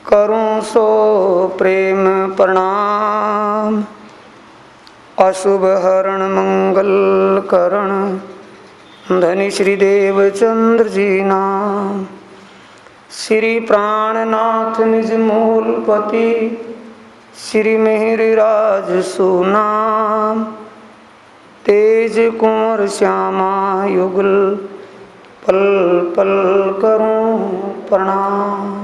करूं सो प्रेम प्रणाम। अशुभ हरण मंगल करण धनी श्री देवचंद्र जी नाम। श्री प्राणनाथ निज मूलपति श्री मेहरि राज सुनाम। तेज कुंवर श्यामा युगल पल पल करूं प्रणाम।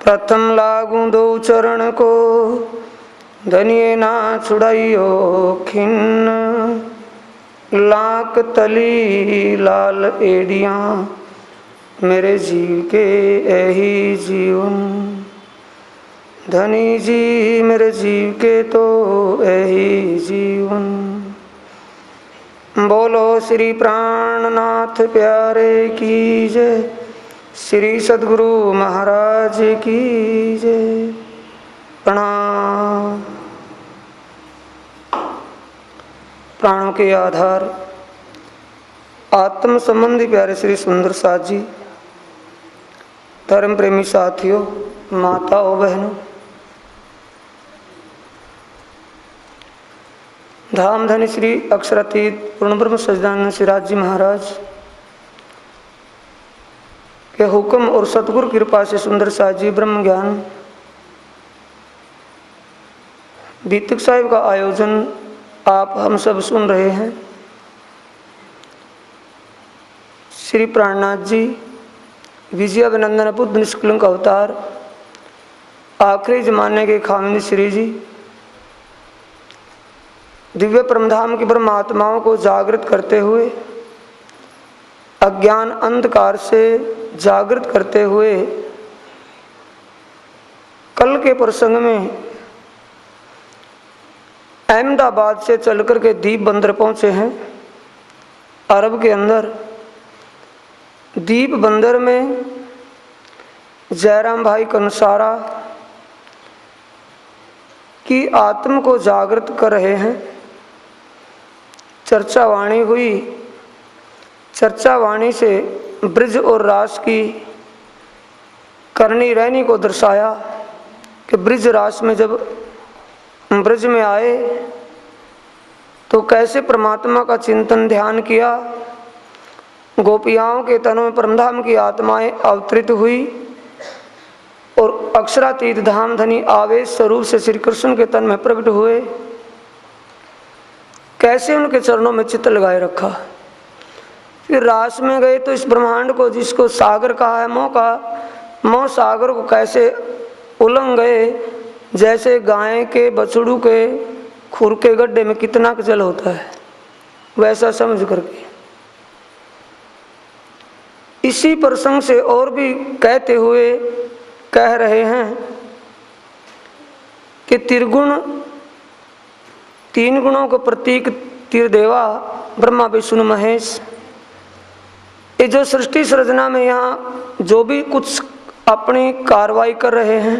प्रथम लागू दो चरण को धनिये ना छुड़ाइयो खिन्न। लाक तली लाल एडियाँ मेरे जीव के यही जीवन। धनी जी मेरे जीव के तो यही जीवन। बोलो श्री प्राणनाथ प्यारे की जय। श्री सद्गुरु महाराज की जय। प्रणाम। प्राणों के आधार आत्म संबंधी प्यारे श्री सुंदर साथ जी, धर्म प्रेमी साथियों, माताओं बहनों, धाम धनी श्री अक्षरातीत पूर्ण ब्रह्म सच्चिदानंद सिराज जी महाराज के हुक्म और सतगुरु कृपा से सुंदर साथ जी ब्रह्म ज्ञान बीतक साहिब का आयोजन आप हम सब सुन रहे हैं। श्री प्राणनाथ जी विजय अभिनंदन बुद्ध निष्कलंक अवतार आखिरी जमाने के खामिद श्री जी दिव्य परमधाम की ब्रह्मात्माओं को जागृत करते हुए, अज्ञान अंधकार से जागृत करते हुए कल के प्रसंग में अहमदाबाद से चल कर के दीप बंदर पहुंचे हैं। अरब के अंदर दीप बंदर में जयराम भाई कंसारा की आत्म को जागृत कर रहे हैं। चर्चा वाणी हुई। चर्चा वाणी से ब्रज और रास की करनी रहनी को दर्शाया कि ब्रज रास में जब ब्रज में आए तो कैसे परमात्मा का चिंतन ध्यान किया। गोपियाओं के तनों में परमधाम की आत्माएं अवतरित हुई और अक्षरातीत धाम धनी आवेश स्वरूप से श्री कृष्ण के तन में प्रकट हुए। कैसे उनके चरणों में चित्त लगाए रखा। फिर रास में गए तो इस ब्रह्मांड को जिसको सागर कहा है, मोह का, मोह सागर को कैसे उलंघ गए। जैसे गाय के बछड़ू के खुर के गड्ढे में कितना जल होता है, वैसा समझ करके इसी प्रसंग से और भी कहते हुए कह रहे हैं कि त्रिगुण, तीन गुणों को प्रतीक त्रिदेवा ब्रह्मा विष्णु महेश, ये जो सृष्टि सृजना में यहाँ जो भी कुछ अपनी कार्रवाई कर रहे हैं,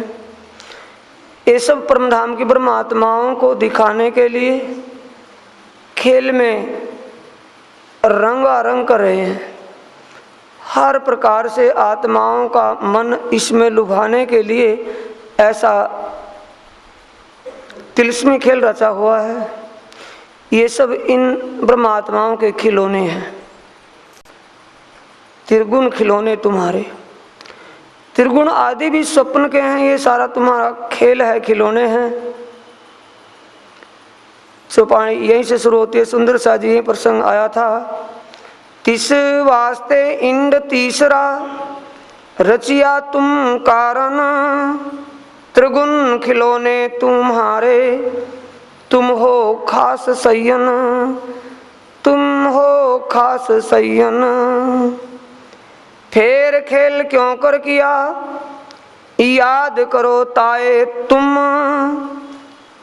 ये सब परमधाम की ब्रह्म आत्माओं को दिखाने के लिए खेल में रंगारंग कर रहे हैं। हर प्रकार से आत्माओं का मन इसमें लुभाने के लिए ऐसा तिलिस्मी खेल रचा हुआ है। ये सब इन ब्रह्मात्माओं के खिलौने हैं। त्रिगुण खिलौने तुम्हारे, त्रिगुण आदि भी स्वप्न के हैं। ये सारा तुम्हारा खेल है, खिलौने हैं। चौपाई यहीं से शुरू होती है। सुंदर सा जी प्रसंग आया था। तिस वास्ते इंड तीसरा रचिया तुम कारण, त्रिगुण खिलौने तुम्हारे, तुम हो खास सय्यन, तुम हो खास सय्यन। फेर खेल क्यों कर किया याद करो ताए तुम,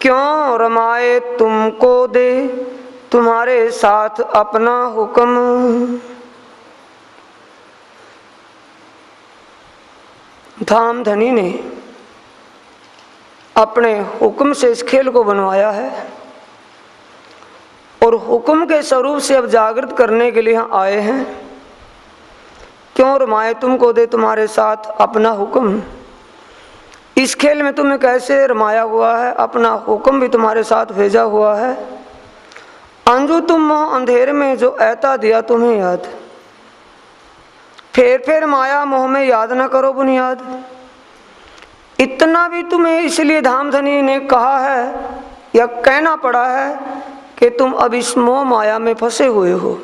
क्यों रमाए तुमको दे तुम्हारे साथ अपना हुक्म। धाम धनी ने अपने हुक्म से इस खेल को बनवाया है और हुक्म के स्वरूप से अब जागृत करने के लिए यहाँ आए हैं। क्यों रमाए तुमको दे तुम्हारे साथ अपना हुक्म। इस खेल में तुम्हें कैसे रमाया हुआ है, अपना हुक्म भी तुम्हारे साथ भेजा हुआ है। अंजू तुम मोह अंधेरे में जो ऐता दिया तुम्हें याद, फेर माया मोह में याद न करो बुनियाद। इतना भी तुम्हें इसलिए धामधनी ने कहा है या कहना पड़ा है कि तुम अब इस मोह माया में फंसे हुए हो।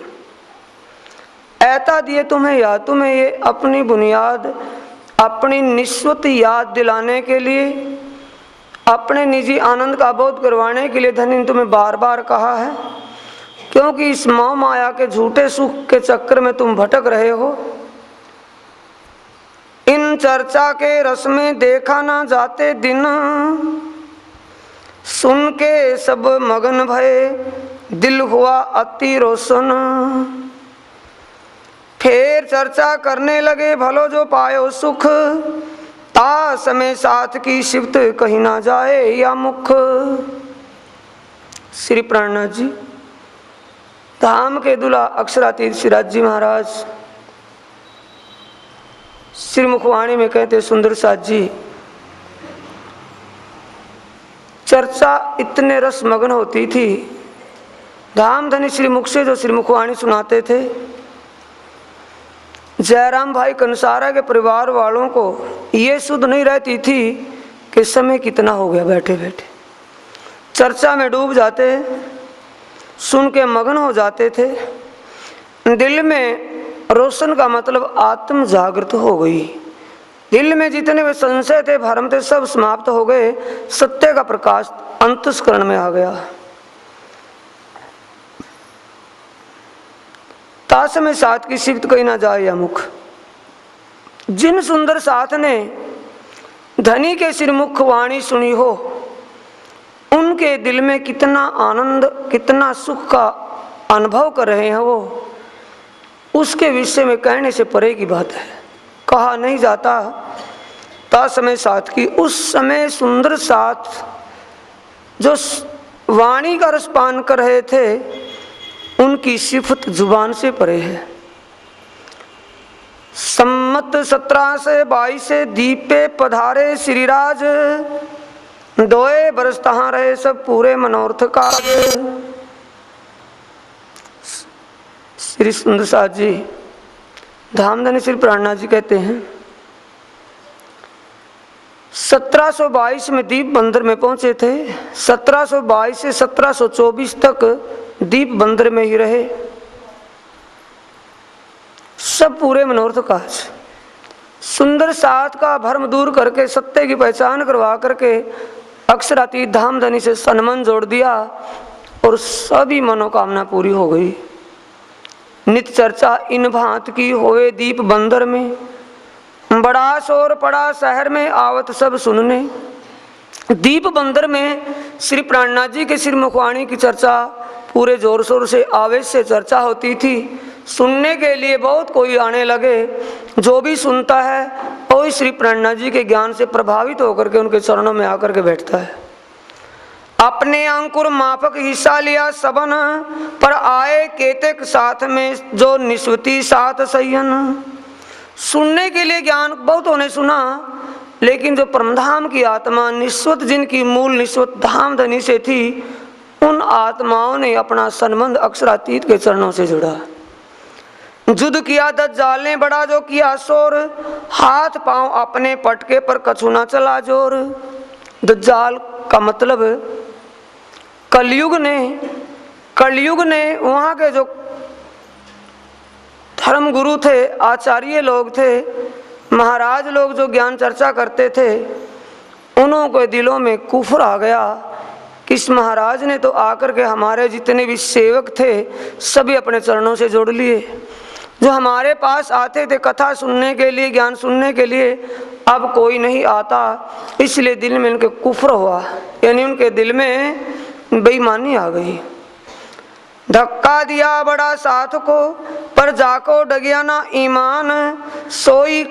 ऐता दिए तुम्हें याद, तुम्हें ये अपनी बुनियाद, अपनी निस्वत याद दिलाने के लिए, अपने निजी आनंद का बोध करवाने के लिए धनी ने तुम्हें बार बार कहा है, क्योंकि इस मोह माया के झूठे सुख के चक्कर में तुम भटक रहे हो। इन चर्चा के रस में देखा ना जाते दिन, सुन के सब मगन भये दिल हुआ अति रोशन। फिर चर्चा करने लगे भलो जो पायो सुख, ता समय साथ की शिफ्त कहीं ना जाए या मुख। श्री प्राणनाथ जी धाम के दूल्हा अक्षरातीत श्रीराज जी महाराज श्री मुखवाणी में कहते सुंदर साथ जी, चर्चा इतने रस मगन होती थी, धामधनी श्री मुख से जो श्री मुखवाणी सुनाते थे, जयराम भाई कंसारा के परिवार वालों को ये सुध नहीं रहती थी कि समय कितना हो गया, बैठे बैठे चर्चा में डूब जाते, सुन के मगन हो जाते थे। दिल में रोशन का मतलब आत्म जागृत हो गई, दिल में जितने वे संशय थे, भ्रम थे, सब समाप्त हो गए, सत्य का प्रकाश अंतस्करण में आ गया। ताश में साथ की शिफ्त कहीं ना जाए या मुख। जिन सुंदर साथ ने धनी के श्रीमुख वाणी सुनी हो, उनके दिल में कितना आनंद, कितना सुख का अनुभव कर रहे हैं वो, उसके विषय में कहने से परे की बात है, कहा नहीं जाता। तासमय साथ की, उस समय सुंदर साथ जो वाणी का रस पान कर रहे थे, उनकी सिफत जुबान से परे है। सम्मत 1722 से दीपे पधारे श्रीराज, दोए बरस तहाँ रहे सब पूरे मनोरथ का। श्री सुंदर साथ जी धामधनी श्री प्राणनाथ जी कहते हैं 1722 में दीप बंदर में पहुंचे थे। 1722 से 1724 तक दीप बंदर में ही रहे, सब पूरे मनोरथ काज। सुंदर साथ का भ्रम दूर करके सत्य की पहचान करवा करके अक्षरातीत धामधनी से सन्मन जोड़ दिया और सभी मनोकामना पूरी हो गई। नित चर्चा इन भांत की होए दीप बंदर में, बड़ा शोर पड़ा शहर में आवत सब सुनने। दीप बंदर में श्री प्राणनाथ जी के श्री मुखवाणी की चर्चा पूरे जोर शोर से आवेश से चर्चा होती थी। सुनने के लिए बहुत कोई आने लगे, जो भी सुनता है वही श्री प्राणनाथ जी के ज्ञान से प्रभावित होकर के उनके चरणों में आकर के बैठता है। अपने अंकुर माफक हिस्सा लिया सबन, पर आए केतक साथ में जो निस्वती साथ सयन। सुनने के लिए ज्ञान बहुतों ने सुना, लेकिन जो परमधाम की आत्मा निस्वत, जिनकी मूल निस्वत धामधनी से थी, उन आत्माओं ने अपना संबंध अक्षरातीत के चरणों से जुड़ा। जुद किया दज्जाल ने बड़ा जो किया शोर, हाथ पांव अपने पटके पर कछु ना चला जोर। दज्जाल का मतलब कलयुग ने वहाँ के जो धर्म गुरु थे, आचार्य लोग थे, महाराज लोग जो ज्ञान चर्चा करते थे, उन्हों के दिलों में कुफर आ गया। किस महाराज ने तो आकर के हमारे जितने भी सेवक थे सभी अपने चरणों से जोड़ लिए। जो हमारे पास आते थे कथा सुनने के लिए, ज्ञान सुनने के लिए, अब कोई नहीं आता, इसलिए दिल में उनके कुफर हुआ, यानी उनके दिल में बेईमानी आ गई। धक्का दिया बड़ा साथ को, पर जाको डगिया ना ईमान। सोई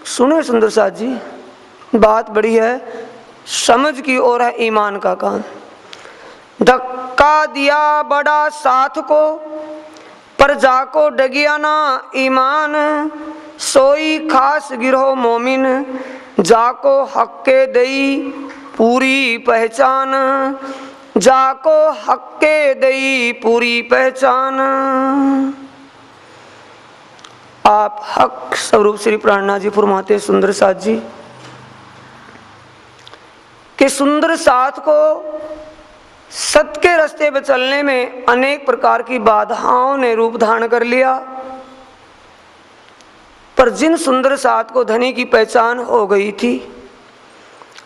सुनो सुंदर साथ जी, बात बड़ी है, समझ की ओर है ईमान का काम। धक्का दिया बड़ा साथ को, पर जाको डगिया ना ईमान। सोई खास गिरो मोमिन, जाको हक के दई पूरी पहचान, जाको हक के दई पूरी पहचान। आप हक स्वरूप श्री प्राणनाथ जी फरमाते सुंदर साथ जी कि सुंदर साथ को सत्य के रास्ते पर चलने में अनेक प्रकार की बाधाओं ने रूप धारण कर लिया, पर जिन सुंदर साथ को धनी की पहचान हो गई थी,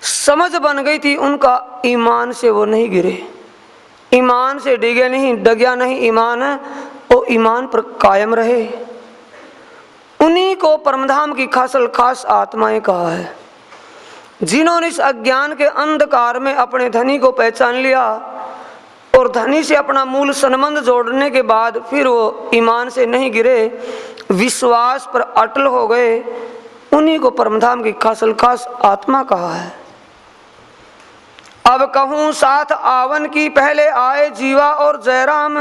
समझ बन गई थी, उनका ईमान से वो नहीं गिरे, ईमान से डिगे नहीं, डगया नहीं ईमान, वो ईमान पर कायम रहे। उन्हीं को परमधाम की खासल खास आत्माएं कहा है, जिन्होंने इस अज्ञान के अंधकार में अपने धनी को पहचान लिया और धनी से अपना मूल संबंध जोड़ने के बाद फिर वो ईमान से नहीं गिरे, विश्वास पर अटल हो गए, उन्हीं को परमधाम की खासल खास आत्मा कहा है। अब कहूँ साथ आवन की पहले आए जीवा और जयराम,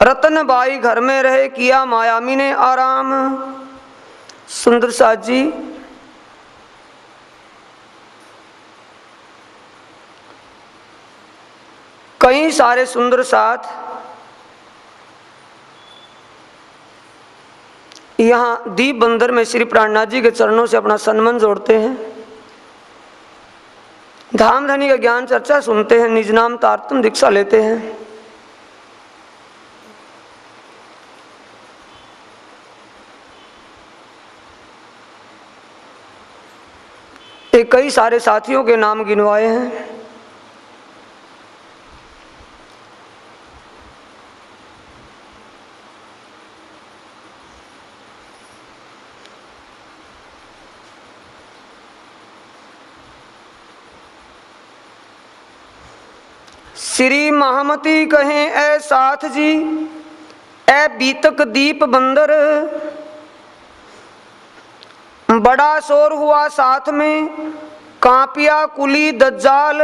रतनबाई घर में रहे किया मायामी ने आराम। सुंदर साथ जी कई सारे सुंदर साथ यहाँ दीप बंदर में श्री प्राणनाथ जी के चरणों से अपना संबंध जोड़ते हैं, धाम धनी का ज्ञान चर्चा सुनते हैं, निज नाम तारतम दीक्षा लेते हैं। एक कई सारे साथियों के नाम गिनवाए हैं। श्री महामती कहें ऐ साथ जी, ऐ बीतक दीप बंदर, बड़ा शोर हुआ साथ में कांपिया कुली दज्जाल,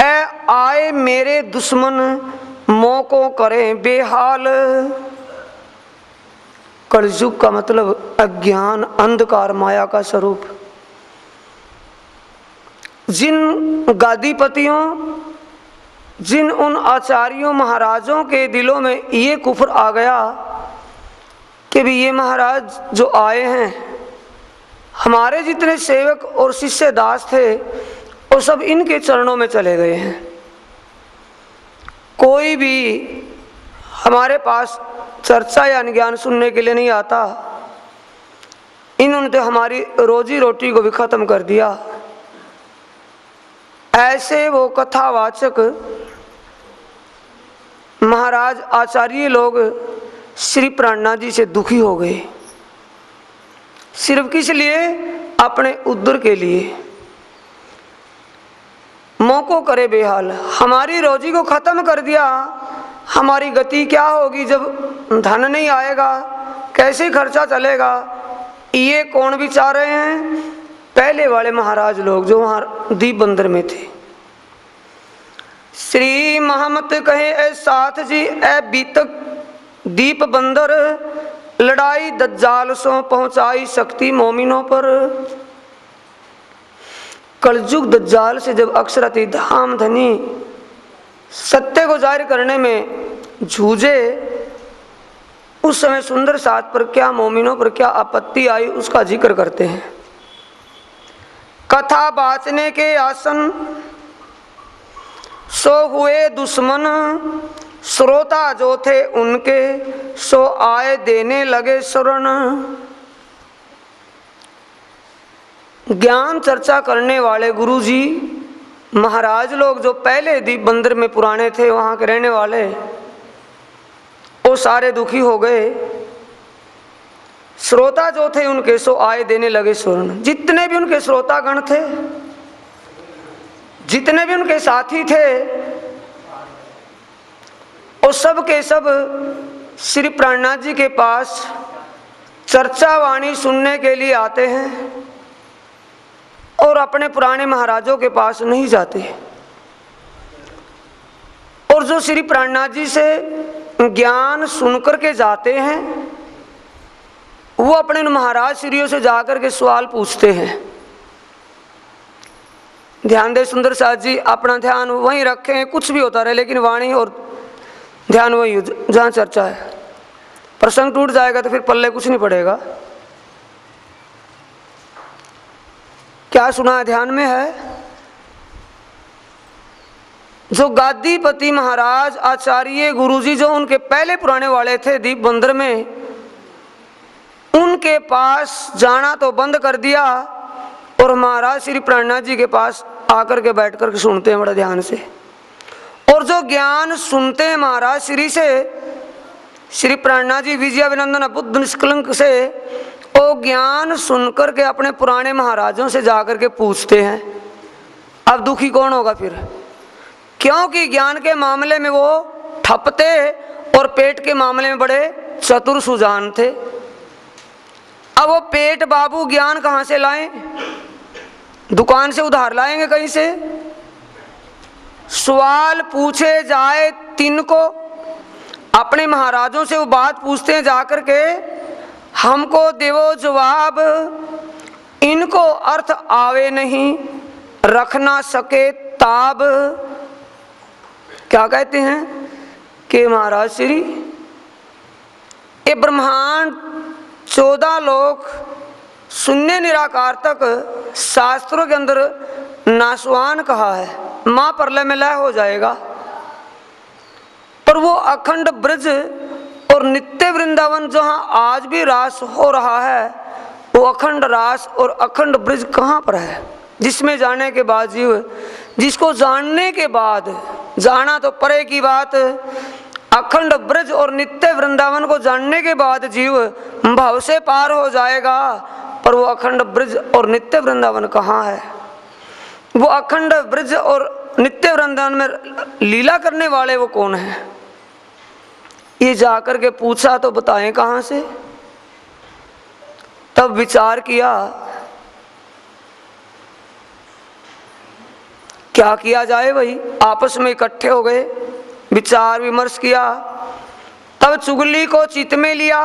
ऐ आए मेरे दुश्मन मोको करें बेहाल। कलयुग का मतलब अज्ञान, अंधकार, माया का स्वरूप। जिन गादीपतियों, जिन उन आचार्यों महाराजों के दिलों में ये कुफ्र आ गया कि भी ये महाराज जो आए हैं, हमारे जितने सेवक और शिष्य दास थे वो सब इनके चरणों में चले गए हैं, कोई भी हमारे पास चर्चा या ज्ञान सुनने के लिए नहीं आता, इन्होंने तो हमारी रोजी रोटी को भी खत्म कर दिया। ऐसे वो कथावाचक महाराज आचार्य लोग श्री प्राणनाथ जी से दुखी हो गए, सिर्फ किस लिए? अपने उद्धार के लिए। मोको करे बेहाल, हमारी रोजी को खत्म कर दिया, हमारी गति क्या होगी जब धन नहीं आएगा, कैसे खर्चा चलेगा? ये कौन विचार रहे हैं? पहले वाले महाराज लोग जो वहां दीप बंदर में थे। श्री महमत कहे ऐ साथ जी, ऐ बीतक दीप बंदर, लड़ाई दज्जाल सो पहुंचाई शक्ति मोमिनों पर। कलयुग दज्जाल से जब अक्षरति धाम धनी सत्य को जाहिर करने में जूझे, उस समय सुंदर साथ पर क्या मोमिनों पर क्या आपत्ति आई उसका जिक्र करते हैं। कथा बाचने के आसन सो हुए दुश्मन, श्रोता जो थे उनके सो आए देने लगे शरण। ज्ञान चर्चा करने वाले गुरुजी महाराज लोग जो पहले दीप बंदर में पुराने थे, वहां के रहने वाले, वो सारे दुखी हो गए। श्रोता जो थे उनके सो आए देने लगे स्वर्ण। जितने भी उनके श्रोतागण थे, जितने भी उनके साथी थे, वो सब के सब श्री प्राणनाथ जी के पास चर्चा वाणी सुनने के लिए आते हैं और अपने पुराने महाराजों के पास नहीं जाते। और जो श्री प्राणनाथ जी से ज्ञान सुनकर के जाते हैं, वो अपने महाराज श्रीयों से जाकर के सवाल पूछते हैं। ध्यान दे सुंदर साथ जी, अपना ध्यान वहीं रखें, कुछ भी होता रहे लेकिन वाणी और ध्यान वहीं जहाँ चर्चा है। प्रसंग टूट जाएगा तो फिर पल्ले कुछ नहीं पड़ेगा। क्या सुना है? ध्यान में है। जो गादीपति महाराज आचार्य गुरुजी जो उनके पहले पुराने वाले थे दीप बंदर में, उनके पास जाना तो बंद कर दिया और महाराज श्री प्राणनाथ जी के पास आकर के बैठ कर के सुनते हैं बड़ा ध्यान से। और जो ज्ञान सुनते हैं महाराज श्री से, श्री प्राणनाथ जी विजयाभिनंदन बुद्ध निष्कलंक से, वो ज्ञान सुनकर के अपने पुराने महाराजों से जाकर के पूछते हैं। अब दुखी कौन होगा फिर? क्योंकि ज्ञान के मामले में वो ठप थे और पेट के मामले में बड़े चतुर सुजान थे। अब वो पेट बाबू ज्ञान कहाँ से लाएं? दुकान से उधार लाएंगे कहीं से? सवाल पूछे जाए तिनको, अपने महाराजों से वो बात पूछते हैं जाकर के, हमको देवो जवाब, इनको अर्थ आवे नहीं, रख ना सके ताब। क्या कहते हैं कि महाराज श्री, ये ब्रह्मांड 14 लोक शून्य निराकार तक शास्त्रों के अंदर नाशवान कहा है, महाप्रलय में लय हो जाएगा। पर वो अखंड ब्रज और नित्य वृंदावन जहाँ आज भी रास हो रहा है, वो अखंड रास और अखंड ब्रज कहाँ पर है? जिसमें जाने के बाद जीव, जिसको जानने के बाद, जाना तो परे की बात, अखंड ब्रज और नित्य वृंदावन को जानने के बाद जीव भाव से पार हो जाएगा। पर वो अखंड ब्रज और नित्य वृंदावन कहाँ है? वो अखंड ब्रज और नित्य वृंदावन में लीला करने वाले वो कौन है? ये जाकर के पूछा तो बताएं कहाँ से? तब विचार किया, क्या किया जाए भाई? आपस में इकट्ठे हो गए, विचार विमर्श किया। तब चुगली को चित्त में लिया,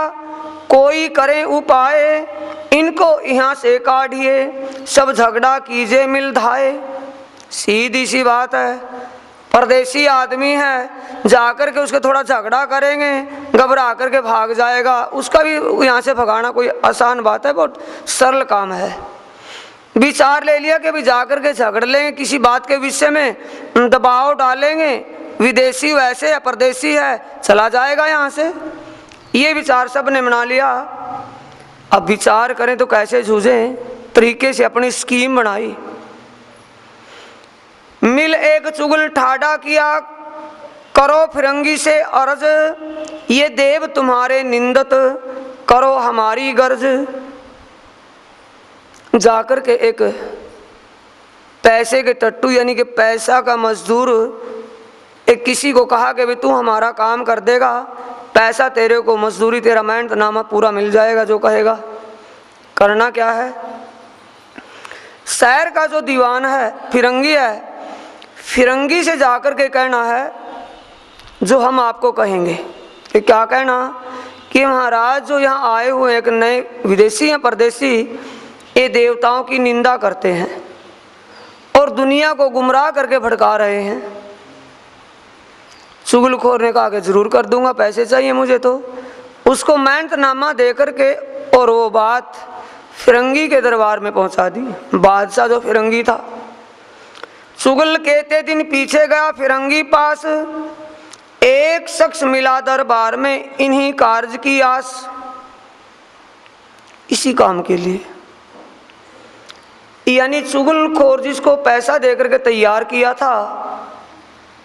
कोई करे उपाय, इनको यहाँ से काढ़िए, सब झगड़ा कीजिए मिल धाए। सीधी सी बात है, परदेसी आदमी है, जाकर के उसके थोड़ा झगड़ा करेंगे, घबरा करके भाग जाएगा। उसका भी यहाँ से भगाना कोई आसान बात है? बहुत सरल काम है। विचार ले लिया कि भी जाकर के झगड़ लेंगे किसी बात के विषय में, दबाव डालेंगे, विदेशी वैसे है, परदेसी है, चला जाएगा यहाँ से। ये विचार सब ने बना लिया। अब विचार करें तो कैसे जूझें? तरीके से अपनी स्कीम बनाई। मिल एक चुगल ठाडा किया, करो फिरंगी से अर्ज, ये देव तुम्हारे निंदत, करो हमारी गर्ज। जाकर के एक पैसे के टट्टू यानी कि पैसा का मजदूर एक किसी को कहा कि भाई तू हमारा काम कर देगा, पैसा तेरे को, मजदूरी तेरा मेहनतनामा पूरा मिल जाएगा। जो कहेगा करना क्या है? शहर का जो दीवान है, फिरंगी है, फिरंगी से जाकर के कहना है जो हम आपको कहेंगे। कि क्या कहना? कि महाराज जो यहाँ आए हुए एक नए विदेशी या परदेसी, ये देवताओं की निंदा करते हैं और दुनिया को गुमराह करके भड़का रहे हैं। चुगलखोर ने कहा कि जरूर कर दूंगा, पैसे चाहिए मुझे। तो उसको मेहनतनामा दे करके और वो बात फिरंगी के दरबार में पहुंचा दी। बादशाह जो फिरंगी था, चुगल कहते दिन पीछे गया फिरंगी पास, एक शख्स मिला दरबार में इन्हीं कार्य की आस। इसी काम के लिए, यानी चुगलखोर जिसको पैसा देकर के तैयार किया था,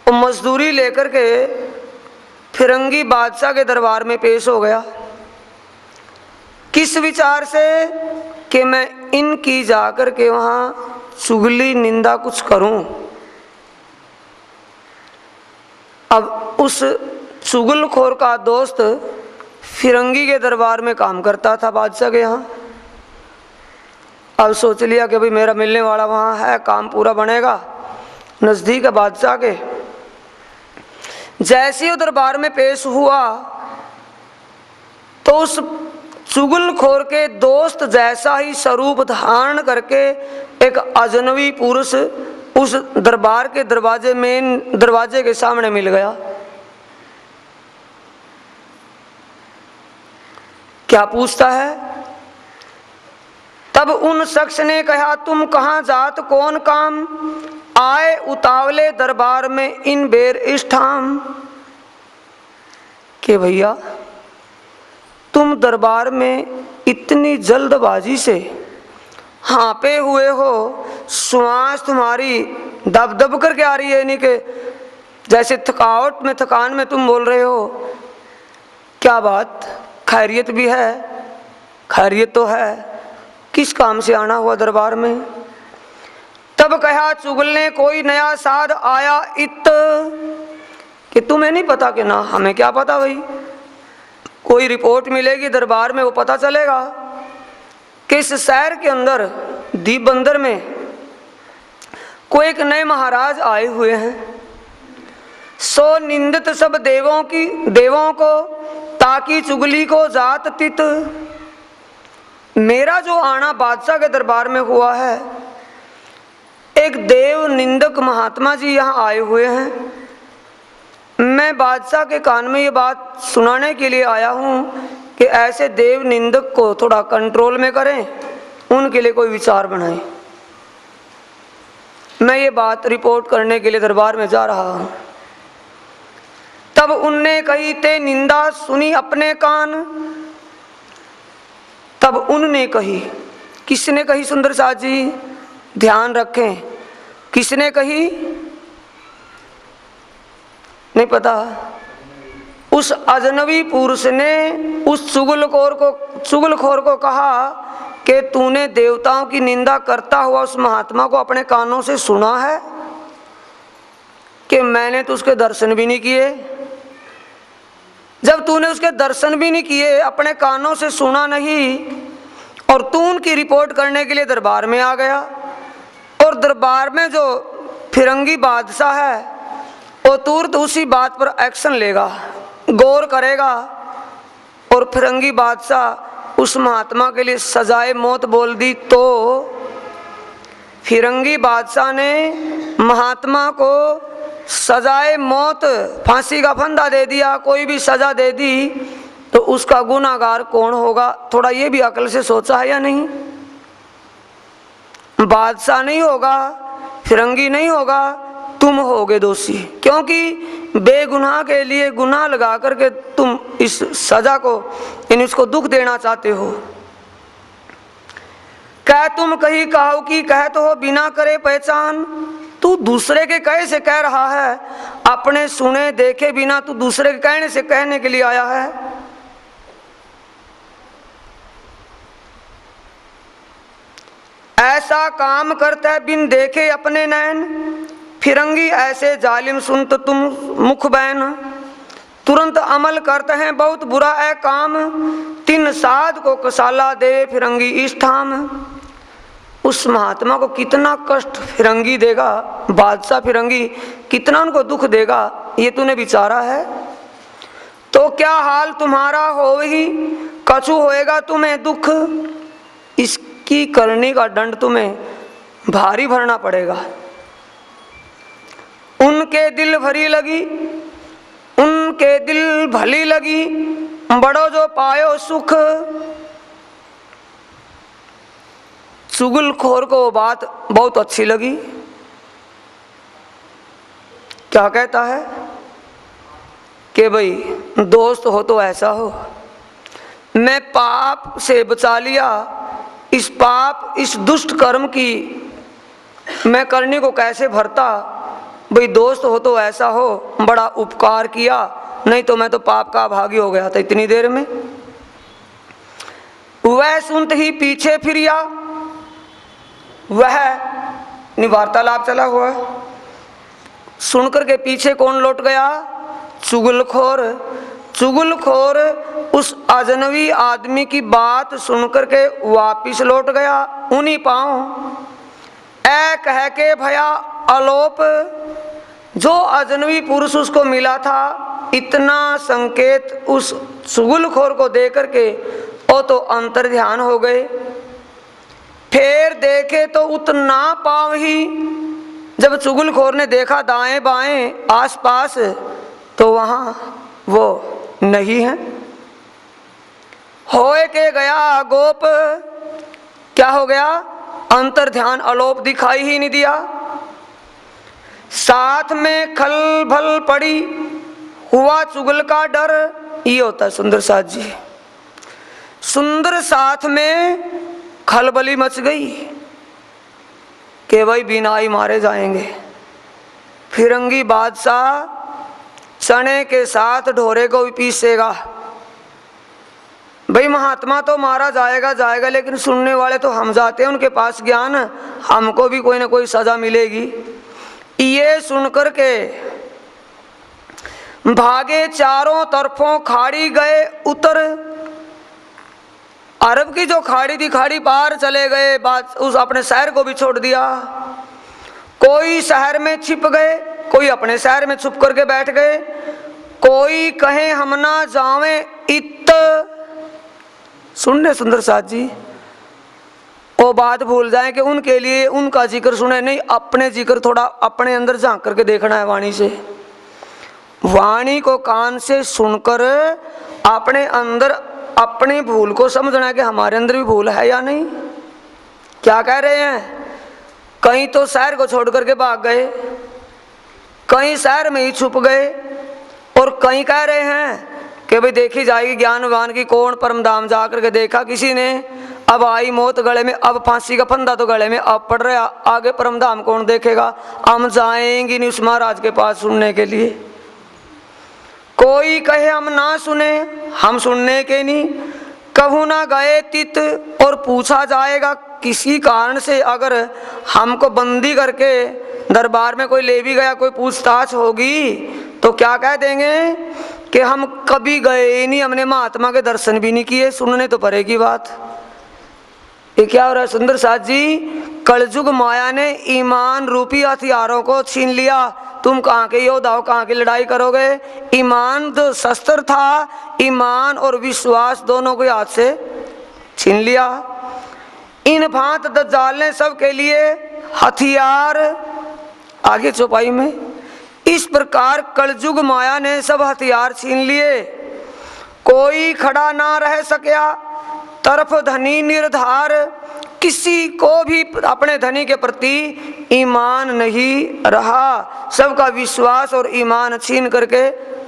वो मजदूरी लेकर के फिरंगी बादशाह के दरबार में पेश हो गया। किस विचार से? कि मैं इनकी जाकर के वहाँ चुगली निंदा कुछ करूं। अब उस चुगलखोर का दोस्त फिरंगी के दरबार में काम करता था बादशाह के यहाँ। अब सोच लिया कि भाई मेरा मिलने वाला वहाँ है, काम पूरा बनेगा, नज़दीक है बादशाह के। जैसे ही दरबार में पेश हुआ तो उस चुगलखोर के दोस्त जैसा ही स्वरूप धारण करके एक अजनबी पुरुष उस दरबार के दरवाजे के सामने मिल गया। क्या पूछता है? तब उन शख्स ने कहा, तुम कहाँ जात कौन काम, आए उतावले दरबार में इन बेर इष्ठाम। कि भैया तुम दरबार में इतनी जल्दबाजी से हाँपे हुए हो, श्वास तुम्हारी दब दब करके आ रही है, यानी कि जैसे थकावट में थकान में तुम बोल रहे हो। क्या बात, खैरियत भी है? खैरियत तो है, किस काम से आना हुआ दरबार में? तब कहा चुगल ने, कोई नया साध आया इत। कि तुम्हें नहीं पता? कि ना, हमें क्या पता भाई, कोई रिपोर्ट मिलेगी दरबार में वो पता चलेगा कि इस शहर के अंदर दीप बंदर में कोई एक नए महाराज आए हुए हैं। सो निंदित सब देवों को ताकि चुगली को जात तित। मेरा जो आना बादशाह के दरबार में हुआ है, एक देव निंदक महात्मा जी यहाँ आए हुए हैं। मैं बादशाह के कान में ये बात सुनाने के लिए आया हूँ कि ऐसे देव निंदक को थोड़ा कंट्रोल में करें, उनके लिए कोई विचार बनाएं। मैं ये बात रिपोर्ट करने के लिए दरबार में जा रहा हूँ। तब उनने कही, ते निंदा सुनी अपने कान। तब उनने कही, किसने कही सुंदर साथ जी? ध्यान रखें, किसने कही? नहीं पता। उस अजनबी पुरुष ने उस चुगलखोर को कहा कि तूने देवताओं की निंदा करता हुआ उस महात्मा को अपने कानों से सुना है? कि मैंने तो उसके दर्शन भी नहीं किए। जब तूने उसके दर्शन भी नहीं किए, अपने कानों से सुना नहीं, और तू उनकी रिपोर्ट करने के लिए दरबार में आ गया, और दरबार में जो फिरंगी बादशाह है वो तुरंत उसी बात पर एक्शन लेगा, गौर करेगा, और फिरंगी बादशाह उस महात्मा के लिए सजाए मौत बोल दी, तो फिरंगी बादशाह ने महात्मा को सजाए मौत, फांसी का फंदा दे दिया, कोई भी सजा दे दी, तो उसका गुनाहगार कौन होगा? थोड़ा ये भी अकल से सोचा है या नहीं? बादशाह नहीं होगा, फिरंगी नहीं होगा, तुम होगे दोषी, क्योंकि बेगुनाह के लिए गुनाह लगा करके तुम इस सजा को, इन इसको दुख देना चाहते हो। कह तुम कही कहो कि कह तो हो बिना करे पहचान। तू दूसरे के कहे से कह रहा है, अपने सुने देखे बिना तू दूसरे के कहने से कहने के लिए आया है। ऐसा काम करता है बिन देखे अपने नैन, फिरंगी ऐसे जालिम सुनत तुम मुख बैन। तुरंत अमल करते हैं बहुत बुरा है काम, तीन साध को कसाला दे फिरंगी इष्ठाम। उस महात्मा को कितना कष्ट फिरंगी देगा, बादशाह फिरंगी कितना उनको दुख देगा, ये तूने विचारा है? तो क्या हाल तुम्हारा हो ही, कछु होएगा तुम्हें दुख। इसकी करनी का दंड तुम्हें भारी भरना पड़ेगा। उनके दिल भरी लगी, उनके दिल भली लगी, बड़ो जो पायो सुख। चुगलखोर को वो बात बहुत अच्छी लगी। क्या कहता है कि भाई दोस्त हो तो ऐसा हो, मैं पाप से बचा लिया, इस पाप इस दुष्ट कर्म की मैं करने को कैसे भरता। भाई दोस्त हो तो ऐसा हो, बड़ा उपकार किया, नहीं तो मैं तो पाप का भागी हो गया था इतनी देर में। वह सुनते ही पीछे फिरिया, वह वार्तालाप चला हुआ, सुनकर के पीछे कौन लौट गया? चुगलखोर। चुगलखोर उस अजनबी आदमी की बात सुनकर के वापिस लौट गया उन्हीं पांव। ऐ कह के भया अलोप, जो अजनबी पुरुष उसको मिला था, इतना संकेत उस चुगलखोर को दे करके वो तो अंतर ध्यान हो गए। फिर देखे तो उतना पाँव ही, जब चुगलखोर ने देखा दाएं बाएं आसपास तो वहां वो नहीं है। होए के गया गोप, क्या हो गया? अंतर ध्यान अलोप दिखाई ही नहीं दिया। साथ में खल भल पड़ी, हुआ चुगल का डर। ये होता है सुंदर साथ जी। सुंदर साथ में खलबली मच गई कि भाई बिना ही मारे जाएंगे। फिरंगी बादशाह चने के साथ ढोरे को भी पीसेगा। भाई महात्मा तो मारा जाएगा जाएगा, लेकिन सुनने वाले तो हम जाते हैं उनके पास ज्ञान, हमको भी कोई ना कोई सजा मिलेगी। ये सुनकर के भागे चारों तरफों खाड़ी गए उतर। अरब की जो खाड़ी थी, खाड़ी पार चले गए, बात उस अपने शहर को भी छोड़ दिया। कोई शहर में छिप गए, कोई अपने शहर में छुप करके बैठ गए। कोई कहे हम ना जावे इत, सुनने सुंदर साथ जी, वो बात भूल जाए कि उनके लिए उनका जिक्र सुने, नहीं अपने जिक्र थोड़ा अपने अंदर झांक करके देखना है वाणी से। वाणी को कान से सुनकर अपने अंदर अपनी भूल को समझना है कि हमारे अंदर भी भूल है या नहीं। क्या कह रहे हैं? कहीं तो शहर को छोड़ करके भाग गए, कहीं शहर में ही छुप गए, और कहीं कह रहे हैं कि भाई देखी जाएगी ज्ञानवान की कौन परम धाम। जा करके देखा किसी ने, अब आई मौत गले में, अब फांसी का फंदा तो गले में अब पड़ रहा, आगे परम धाम कौन देखेगा। हम जाएंगे नहीं उस महाराज के पास सुनने के लिए। कोई कहे हम ना सुने, हम सुनने के नहीं। कहूँ ना गए तित, और पूछा जाएगा किसी कारण से अगर हमको बंदी करके दरबार में कोई ले भी गया, कोई पूछताछ होगी तो क्या कह देंगे कि हम कभी गए नहीं, हमने महात्मा के दर्शन भी नहीं किए। सुनने तो पड़ेगी बात। ये क्या हो रहा है सुंदर साथ जी? कलयुग माया ने ईमान रूपी हथियारों को छीन लिया। तुम कहाँ के योद्धा हो, कहाँ की लड़ाई करोगे? ईमान तो शस्त्र था, ईमान और विश्वास दोनों को हाथ से छीन लिया। इन भांत दज्जाल ने सबके लिए हथियार, आगे चौपाई में, इस प्रकार कलयुग माया ने सब हथियार छीन लिए। कोई खड़ा ना रह सका, तरफ धनी निर्धार। किसी को भी अपने धनी के प्रति ईमान नहीं रहा, सबका विश्वास और ईमान छीन करके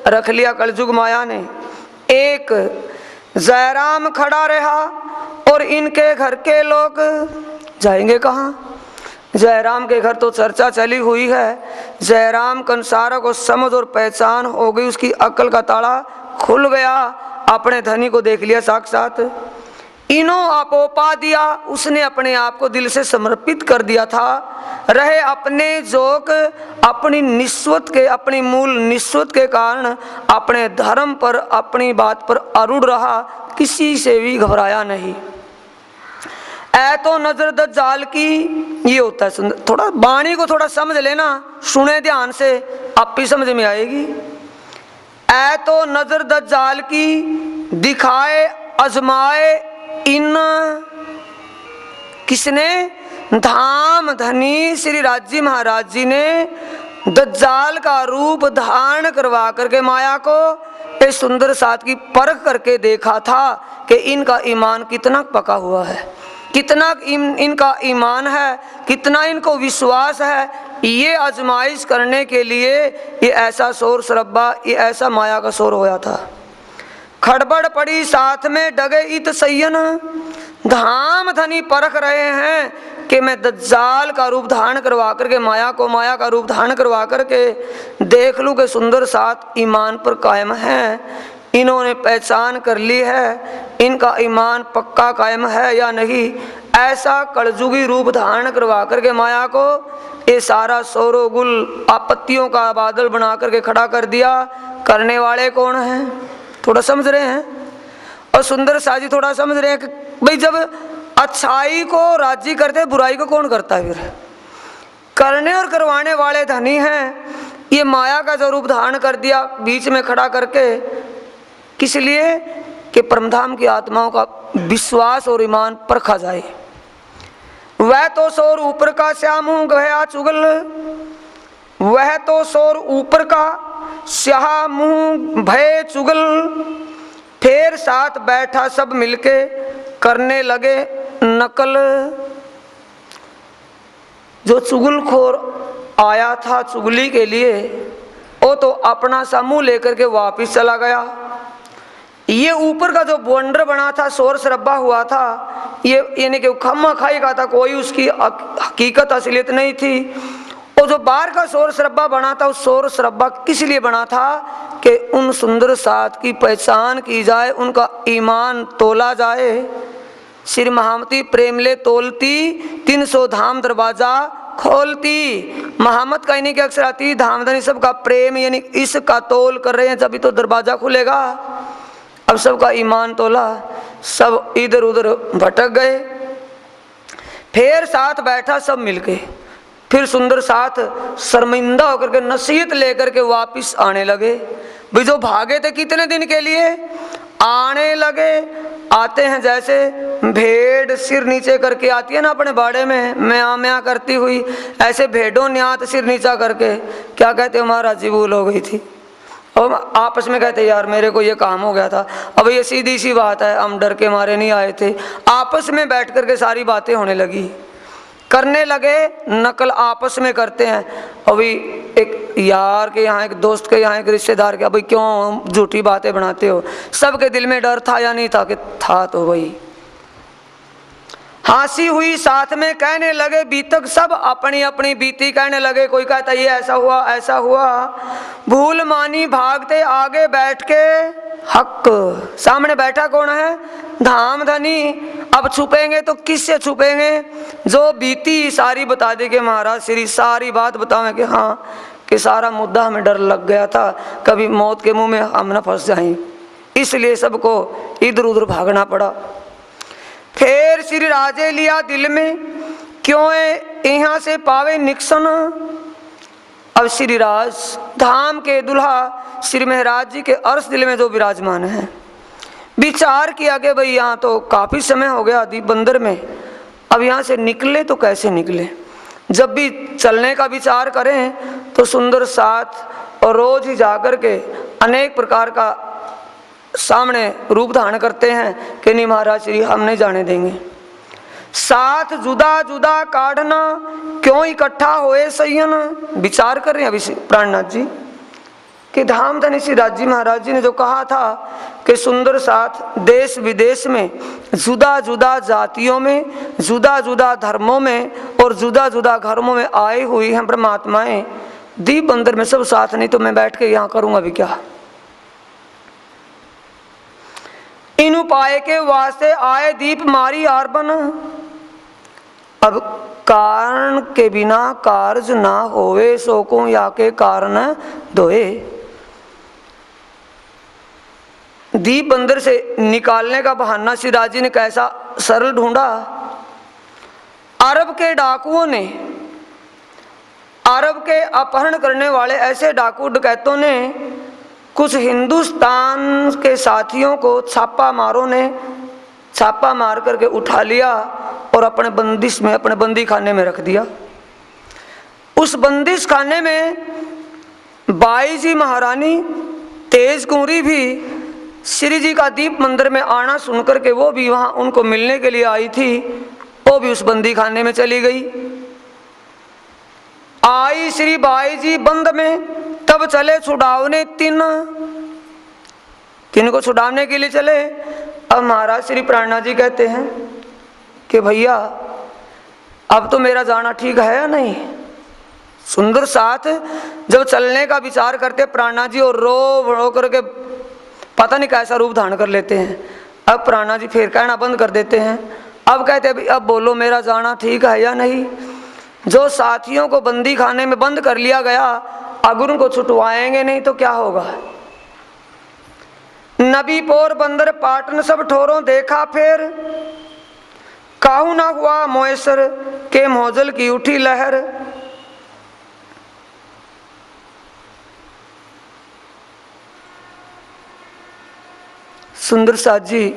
रख लिया कलयुग माया ने। एक जयराम खड़ा रहा और इनके घर के लोग जाएंगे कहाँ? जयराम के घर तो चर्चा चली हुई है। जयराम कंसारा को समझ और पहचान हो गई, उसकी अक्ल का ताला खुल गया, अपने धनी को देख लिया साक्षात। इनो आपोपा दिया, उसने अपने आप को दिल से समर्पित कर दिया था। रहे अपने जोक, अपनी निस्वत के, अपनी मूल निस्वत के कारण अपने धर्म पर, अपनी बात पर अरूढ़ रहा, किसी से भी घबराया नहीं। ऐ तो नजर दज्जाल की, ये होता है सुंदर। थोड़ा वाणी को थोड़ा समझ लेना, सुने ध्यान से, आप भी समझ में आएगी। ऐ तो नजर दज्जाल की, दिखाए अजमाए इन, किसने? धाम धनी श्री राजी महाराज जी ने दज्जाल का रूप धारण करवा करके माया को इस सुंदर साथ की परख करके देखा था कि इनका ईमान कितना पका हुआ है, कितना इनका ईमान है, कितना इनको विश्वास है। ये आजमाइश करने के लिए ये ऐसा शोर शरब्बा, ये ऐसा माया का शोर होया था। खड़बड़ पड़ी साथ में डगे इत सैयन, धाम धनी परख रहे हैं कि मैं दज्जाल का रूप धारण करवा करके माया को, माया का रूप धारण करवा करके देख लूं कि सुंदर साथ ईमान पर कायम है। इन्होंने पहचान कर ली है, इनका ईमान पक्का कायम है या नहीं। ऐसा कलजुगी रूप धारण करवा करके माया को ये सारा शोरोगुल आपत्तियों का बादल बना करके खड़ा कर दिया। करने वाले कौन हैं? थोड़ा समझ रहे हैं? और सुंदर साजी थोड़ा समझ रहे हैं कि भाई जब अच्छाई को राजी करते, बुराई को कौन करता है? फिर करने और करवाने वाले धनी हैं। ये माया का जो रूप धारण कर दिया बीच में खड़ा करके, किस लिए? कि परमधाम की आत्माओं का विश्वास और ईमान परखा जाए। वह तो शोर ऊपर का श्याम हूँ गया चुगल, वह तो शोर ऊपर का स्याह मुँह भय चुगल, फिर साथ बैठा सब मिलके करने लगे नकल। जो चुगलखोर आया था चुगली के लिए, वो तो अपना सा मुँह लेकर के वापिस चला गया। ये ऊपर का जो बवंडर बना था, शोर शराबा हुआ था, ये यानी कि खम्मा खाई का था, कोई उसकी हकीकत असलियत नहीं थी। और जो बाहर का शोर शराबा बना था, उस शोर शराबा किस लिए बना था कि उन सुंदर साथ की पहचान की जाए, उनका ईमान तोला जाए। श्री महामती प्रेमले तोलती 300 धाम दरवाजा खोलती। महामत कहने की अक्सर आती, धामधनी सबका प्रेम यानी इसका तोल कर रहे हैं, जब तो दरवाजा खुलेगा। अब सबका ईमान तोला, सब इधर उधर भटक गए। फिर साथ बैठा सब मिलके, फिर सुंदर साथ शर्मिंदा होकर के नसीहत लेकर के वापिस आने लगे। भाई जो भागे थे कितने दिन के लिए, आने लगे। आते हैं जैसे भेड़ सिर नीचे करके आती है ना अपने बाड़े में, म्या म्या करती हुई, ऐसे भेड़ों न्यात सिर नीचा करके क्या कहते महाराज जी भूल हो गई थी। और आपस में कहते यार मेरे को ये काम हो गया था। अब ये सीधी सी बात है, हम डर के मारे नहीं आए थे। आपस में बैठ करके सारी बातें होने लगी, करने लगे नकल आपस में करते हैं। अभी एक यार के यहाँ, एक दोस्त के यहाँ, एक रिश्तेदार के, अभी क्यों झूठी बातें बनाते हो। सबके दिल में डर था या नहीं था कि था, तो वही हंसी हुई साथ में कहने लगे बीतक, सब अपनी अपनी बीती कहने लगे। कोई कहता ये ऐसा हुआ ऐसा हुआ, भूल मानी भागते आगे बैठ के हक। सामने बैठा कौन है, धामधनी। अब छुपेंगे तो किससे छुपेंगे, जो बीती सारी बता देंगे महाराज श्री, सारी बात बतावे कि हाँ कि सारा मुद्दा हमें डर लग गया था, कभी मौत के मुंह में हम न फंस जाएं, इसलिए सबको इधर उधर भागना पड़ा। फिर श्री राजे लिया दिल में, क्यों यहाँ से पावे निक्सन। अब श्री राज धाम के दुल्हा श्री महाराज जी के अर्श दिल में जो विराजमान है, विचार किया कि भाई यहाँ तो काफी समय हो गया दीप बंदर में, अब यहाँ से निकले तो कैसे निकले। जब भी चलने का विचार करें तो सुंदर साथ और रोज ही जाकर के अनेक प्रकार का सामने रूप धारण करते हैं कि नहीं महाराज श्री हम नहीं जाने देंगे। साथ जुदा जुदा काढ़ना, क्यों इकट्ठा होए सैयन। विचार कर रहे हैं अभी प्राणनाथ जी कि धामधनी श्री राजी महाराज जी ने जो कहा था कि सुंदर साथ देश विदेश में जुदा जुदा जातियों में, जुदा जुदा धर्मों में और जुदा जुदा घरों में आए हुई हैं परमात्माएं, दीप बंदर में सब साथ नहीं तो मैं बैठ के यहाँ करूँगा भी क्या। इन उपाय के वास्ते आए दीप मारी आरबन। अब कारण के बिना कार्य ना होवे, शोकों या के कारण धोए। दीप बंदर से निकालने का बहाना सिराजी ने कैसा सरल ढूंढा। अरब के डाकुओं ने, अरब के अपहरण करने वाले ऐसे डाकू डकैतों ने कुछ हिंदुस्तान के साथियों को छापा मारों ने छापा मार करके उठा लिया और अपने बंदिश में, अपने बंदी खाने में रख दिया। उस बंदिश खाने में बाई जी महारानी तेज कुंवरी भी श्री जी का दीप मंदिर में आना सुनकर के वो भी वहां उनको मिलने के लिए आई थी, वो भी उस बंदी खाने में चली गई। आई श्री बाई जी बंद में, तब चले छुड़ावने तीन को छुड़ाने के लिए चले। अब महाराज श्री प्राणनाथ जी कहते हैं कि भैया अब तो मेरा जाना ठीक है या नहीं। सुंदर साथ जब चलने का विचार करते प्राणनाथ जी और रो करके पता नहीं कैसा रूप धारण कर लेते हैं। अब प्राणनाथ जी फिर कहना बंद कर देते हैं। अब कहते हैं अब बोलो मेरा जाना ठीक है या नहीं। जो साथियों को बंदी खाने में बंद कर लिया गया, अगर उनको छुटवाएंगे नहीं तो क्या होगा। नबी पोरबंदर पाटन सब ठोरों देखा फिर, काहू ना हुआ मोयसर के मोजल की उठी लहर। सुंदर साथ जी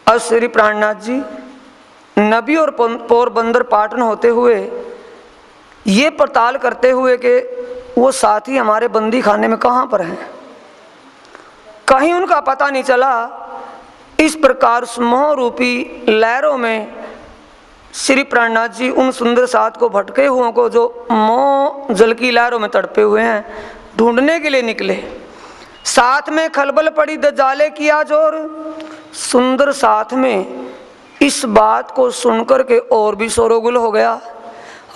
और श्री प्राणनाथ जी नबी और पोरबंदर पाटन होते हुए ये पड़ताल करते हुए कि वो साथी हमारे बंदी खाने में कहाँ पर हैं, कहीं उनका पता नहीं चला। इस प्रकार मोह रूपी लहरों में श्री प्राणनाथ जी उन सुंदर साथ को भटके हुओं को जो मोह जल की लहरों में तड़पे हुए हैं ढूंढने के लिए निकले। साथ में खलबल पड़ी दजाले किया जोर। सुंदर साथ में इस बात को सुनकर के और भी शोरोगुल हो गया।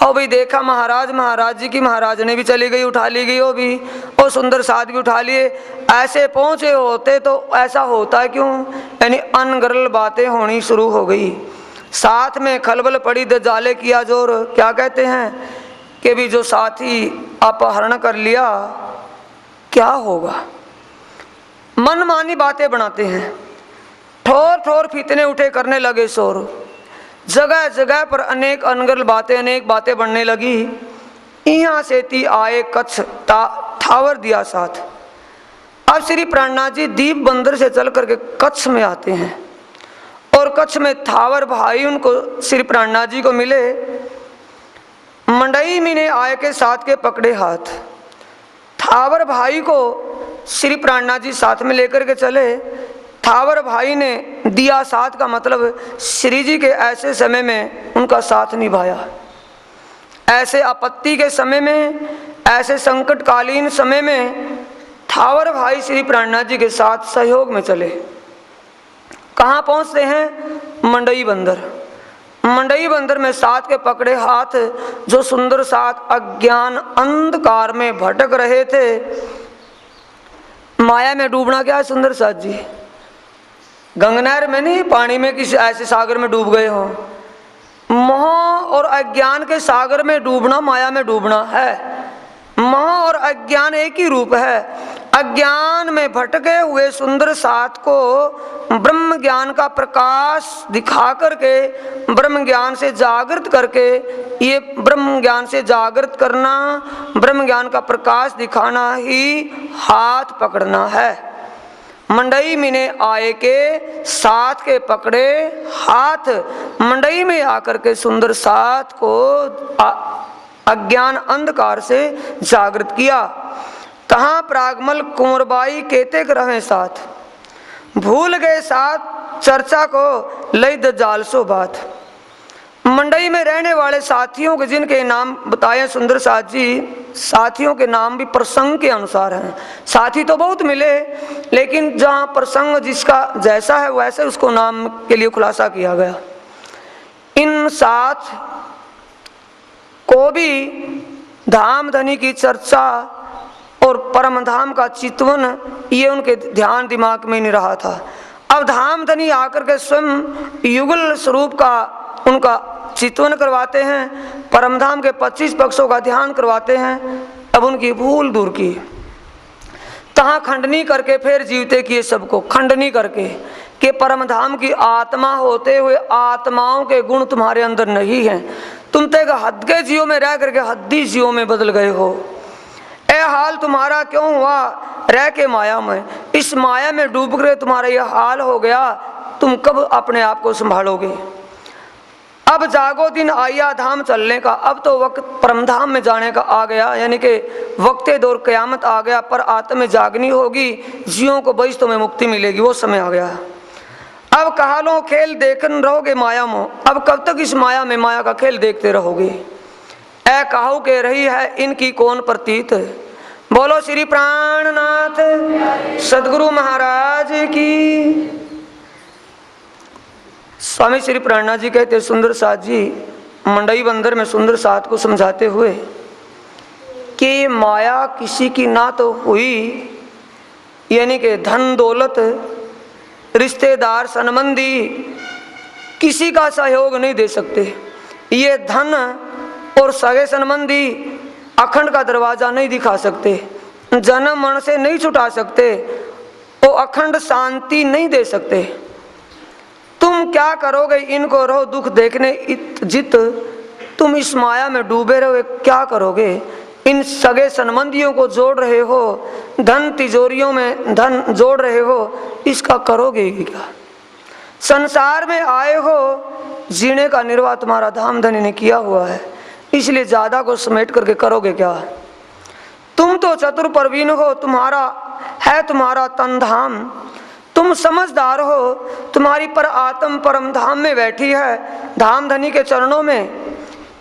और भाई देखा महाराज जी की महाराज ने भी चली गई, उठा ली गई वो भी, और सुंदर साथ भी उठा लिए। ऐसे पहुंचे होते तो ऐसा होता है क्यों, यानी अनगरल बातें होनी शुरू हो गई। साथ में खलबल पड़ी दजाले किया जोर। क्या कहते हैं कि भी जो साथी अपहरण कर लिया क्या होगा। मनमानी बातें बनाते हैं, ठोर ठोर फितने उठे करने लगे शोर। जगह जगह पर अनेक अनगरल बातें, अनेक बातें बनने लगी। यहाँ से ती आए कच्छ ठावर दिया साथ। अब श्री प्राणनाथ जी दीप बंदर से चल करके कच्छ में आते हैं और कच्छ में थावर भाई उनको श्री प्राणनाथ जी को मिले। मंडई मीने आए के साथ के पकड़े हाथ। थावर भाई को श्री प्राणनाथ जी साथ में लेकर के चले। थावर भाई ने दिया साथ का मतलब श्री जी के ऐसे समय में उनका साथ निभाया। ऐसे आपत्ति के समय में, ऐसे संकटकालीन समय में थावर भाई श्री प्राणनाथ जी के साथ सहयोग में चले। कहाँ पहुँचते हैं, मंडई बंदर। मंडई बंदर में साथ के पकड़े हाथ जो सुंदर साथ अज्ञान अंधकार में भटक रहे थे। माया में डूबना क्या है सुंदर साथ जी, गंगनहर में नहीं, पानी में किसी ऐसे सागर में डूब गए हो। मोह और अज्ञान के सागर में डूबना माया में डूबना है। मोह और अज्ञान एक ही रूप है। अज्ञान में भटके हुए सुंदर साथ को ब्रह्म ज्ञान का प्रकाश दिखा करके, ब्रह्म ज्ञान से जागृत करके, ये ब्रह्म ज्ञान से जागृत करना, ब्रह्म ज्ञान का प्रकाश दिखाना ही हाथ पकड़ना है। मंडई में आए के साथ के पकड़े हाथ मंडई में आकर के सुंदर साथ को अज्ञान अंधकार से जागृत किया। कहाँ प्रागमल कुंवरबाई कहते रहे साथ, भूल गए साथ चर्चा को लई दजाल सो बात। मंडई में रहने वाले साथियों के जिनके नाम बताए सुंदर साथ जी, साथियों के नाम भी प्रसंग के अनुसार हैं। साथी तो बहुत मिले, लेकिन जहाँ प्रसंग जिसका जैसा है वैसे उसको नाम के लिए खुलासा किया गया। इन साथ को भी धाम धनी की चर्चा और परम धाम का चितवन ये उनके ध्यान दिमाग में नहीं रहा था। अब धाम धनी आकर के स्वयं युगल स्वरूप का उनका चितवन करवाते हैं, परमधाम के 25 पक्षों का ध्यान करवाते हैं। अब उनकी भूल दूर की, तहाँ खंडनी करके फिर जीवते किए सबको, खंडनी करके कि परमधाम की आत्मा होते हुए आत्माओं के गुण तुम्हारे अंदर नहीं हैं। तुम तो हद के जीव में रह करके हद्दी जीव में बदल गए हो। ए हाल तुम्हारा क्यों हुआ रह के माया में, इस माया में डूब कर तुम्हारा यह हाल हो गया। तुम कब अपने आप को संभालोगे। अब जागो दिन आया धाम चलने का, अब तो वक्त परमधाम में जाने का आ गया, यानी कि वक्त दौर क़यामत आ गया। पर आत्म में जागनी होगी, जीवों को बहिश्तों में मुक्ति मिलेगी, वो समय आ गया। अब कहा लो खेल देखन रहोगे माया में, अब कब तक इस माया में माया का खेल देखते रहोगे। ऐ काहू के रही है इनकी कौन प्रतीत। बोलो श्री प्राणनाथ सदगुरु महाराज की। स्वामी श्री प्राणनाथ जी कहते सुंदर साथ जी मंडई बंदर में सुंदर साथ को समझाते हुए कि माया किसी की ना तो हुई, यानी कि धन दौलत रिश्तेदार संबंधी किसी का सहयोग नहीं दे सकते। ये धन और सगे संबंधी अखंड का दरवाजा नहीं दिखा सकते, जन्म मरण से नहीं छुटा सकते, वो अखंड शांति नहीं दे सकते। तुम क्या करोगे, इनको रहो दुख देखने जित, तुम इस माया में डूबे रहो क्या करोगे। इन सगे संबंधियों को जोड़ रहे हो, धन तिजोरियों में धन जोड़ रहे हो, इसका करोगे ही क्या? संसार में आए हो, जीने का निर्वाह तुम्हारा धाम धनी ने किया हुआ है, इसलिए ज़्यादा को समेट करके करोगे क्या? तुम तो चतुर प्रवीण हो, तुम्हारा तन धाम, तुम समझदार हो, तुम्हारी पर आत्म परम धाम में बैठी है, धाम धनी के चरणों में।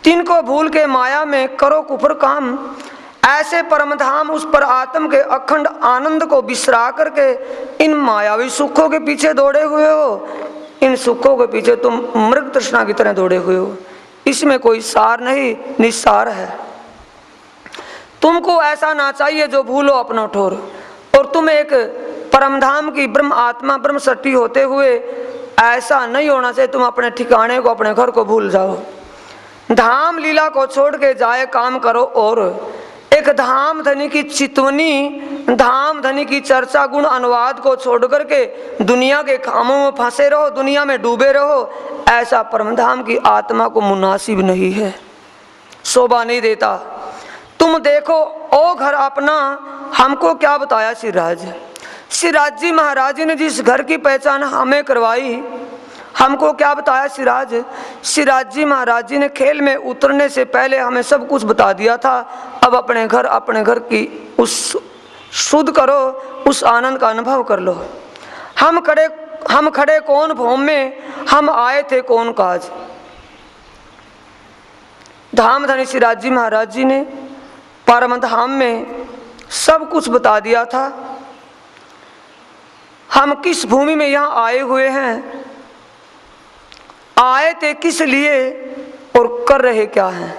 तिनको भूल के माया में करो कुफर काम, ऐसे परम धाम उस पर आत्म के अखंड आनंद को बिसरा करके इन मायावी सुखों के पीछे दौड़े हुए हो। इन सुखों के पीछे तुम मृग तृष्णा की तरह दौड़े हुए हो, इसमें कोई सार नहीं, निस्सार है। तुमको ऐसा ना चाहिए जो भूलो अपना ठोर, और तुम एक परमधाम की ब्रह्म आत्मा ब्रह्म सृष्टि होते हुए ऐसा नहीं होना चाहिए तुम अपने ठिकाने को, अपने घर को भूल जाओ। धाम लीला को छोड़ के जाए काम करो, और एक धाम धनी की चितवनी, धाम धनी की चर्चा गुण अनुवाद को छोड़ करके दुनिया के कामों में फंसे रहो, दुनिया में डूबे रहो, ऐसा परमधाम की आत्मा को मुनासिब नहीं है, शोभा नहीं देता। तुम देखो ओ घर अपना, हमको क्या बताया श्रीराज? श्रीराज जी महाराज ने जिस घर की पहचान हमें करवाई, हमको क्या बताया श्रीराज? श्रीराज जी महाराज जी ने खेल में उतरने से पहले हमें सब कुछ बता दिया था। अब अपने घर की उस शुद्ध करो, उस आनंद का अनुभव कर लो। हम खड़े कौन भौम में, हम आए थे कौन काज। धाम धनी श्रीराज जी महाराज जी ने परम धाम में सब कुछ बता दिया था। हम किस भूमि में यहाँ आए हुए हैं, आए थे किस लिए और कर रहे क्या हैं।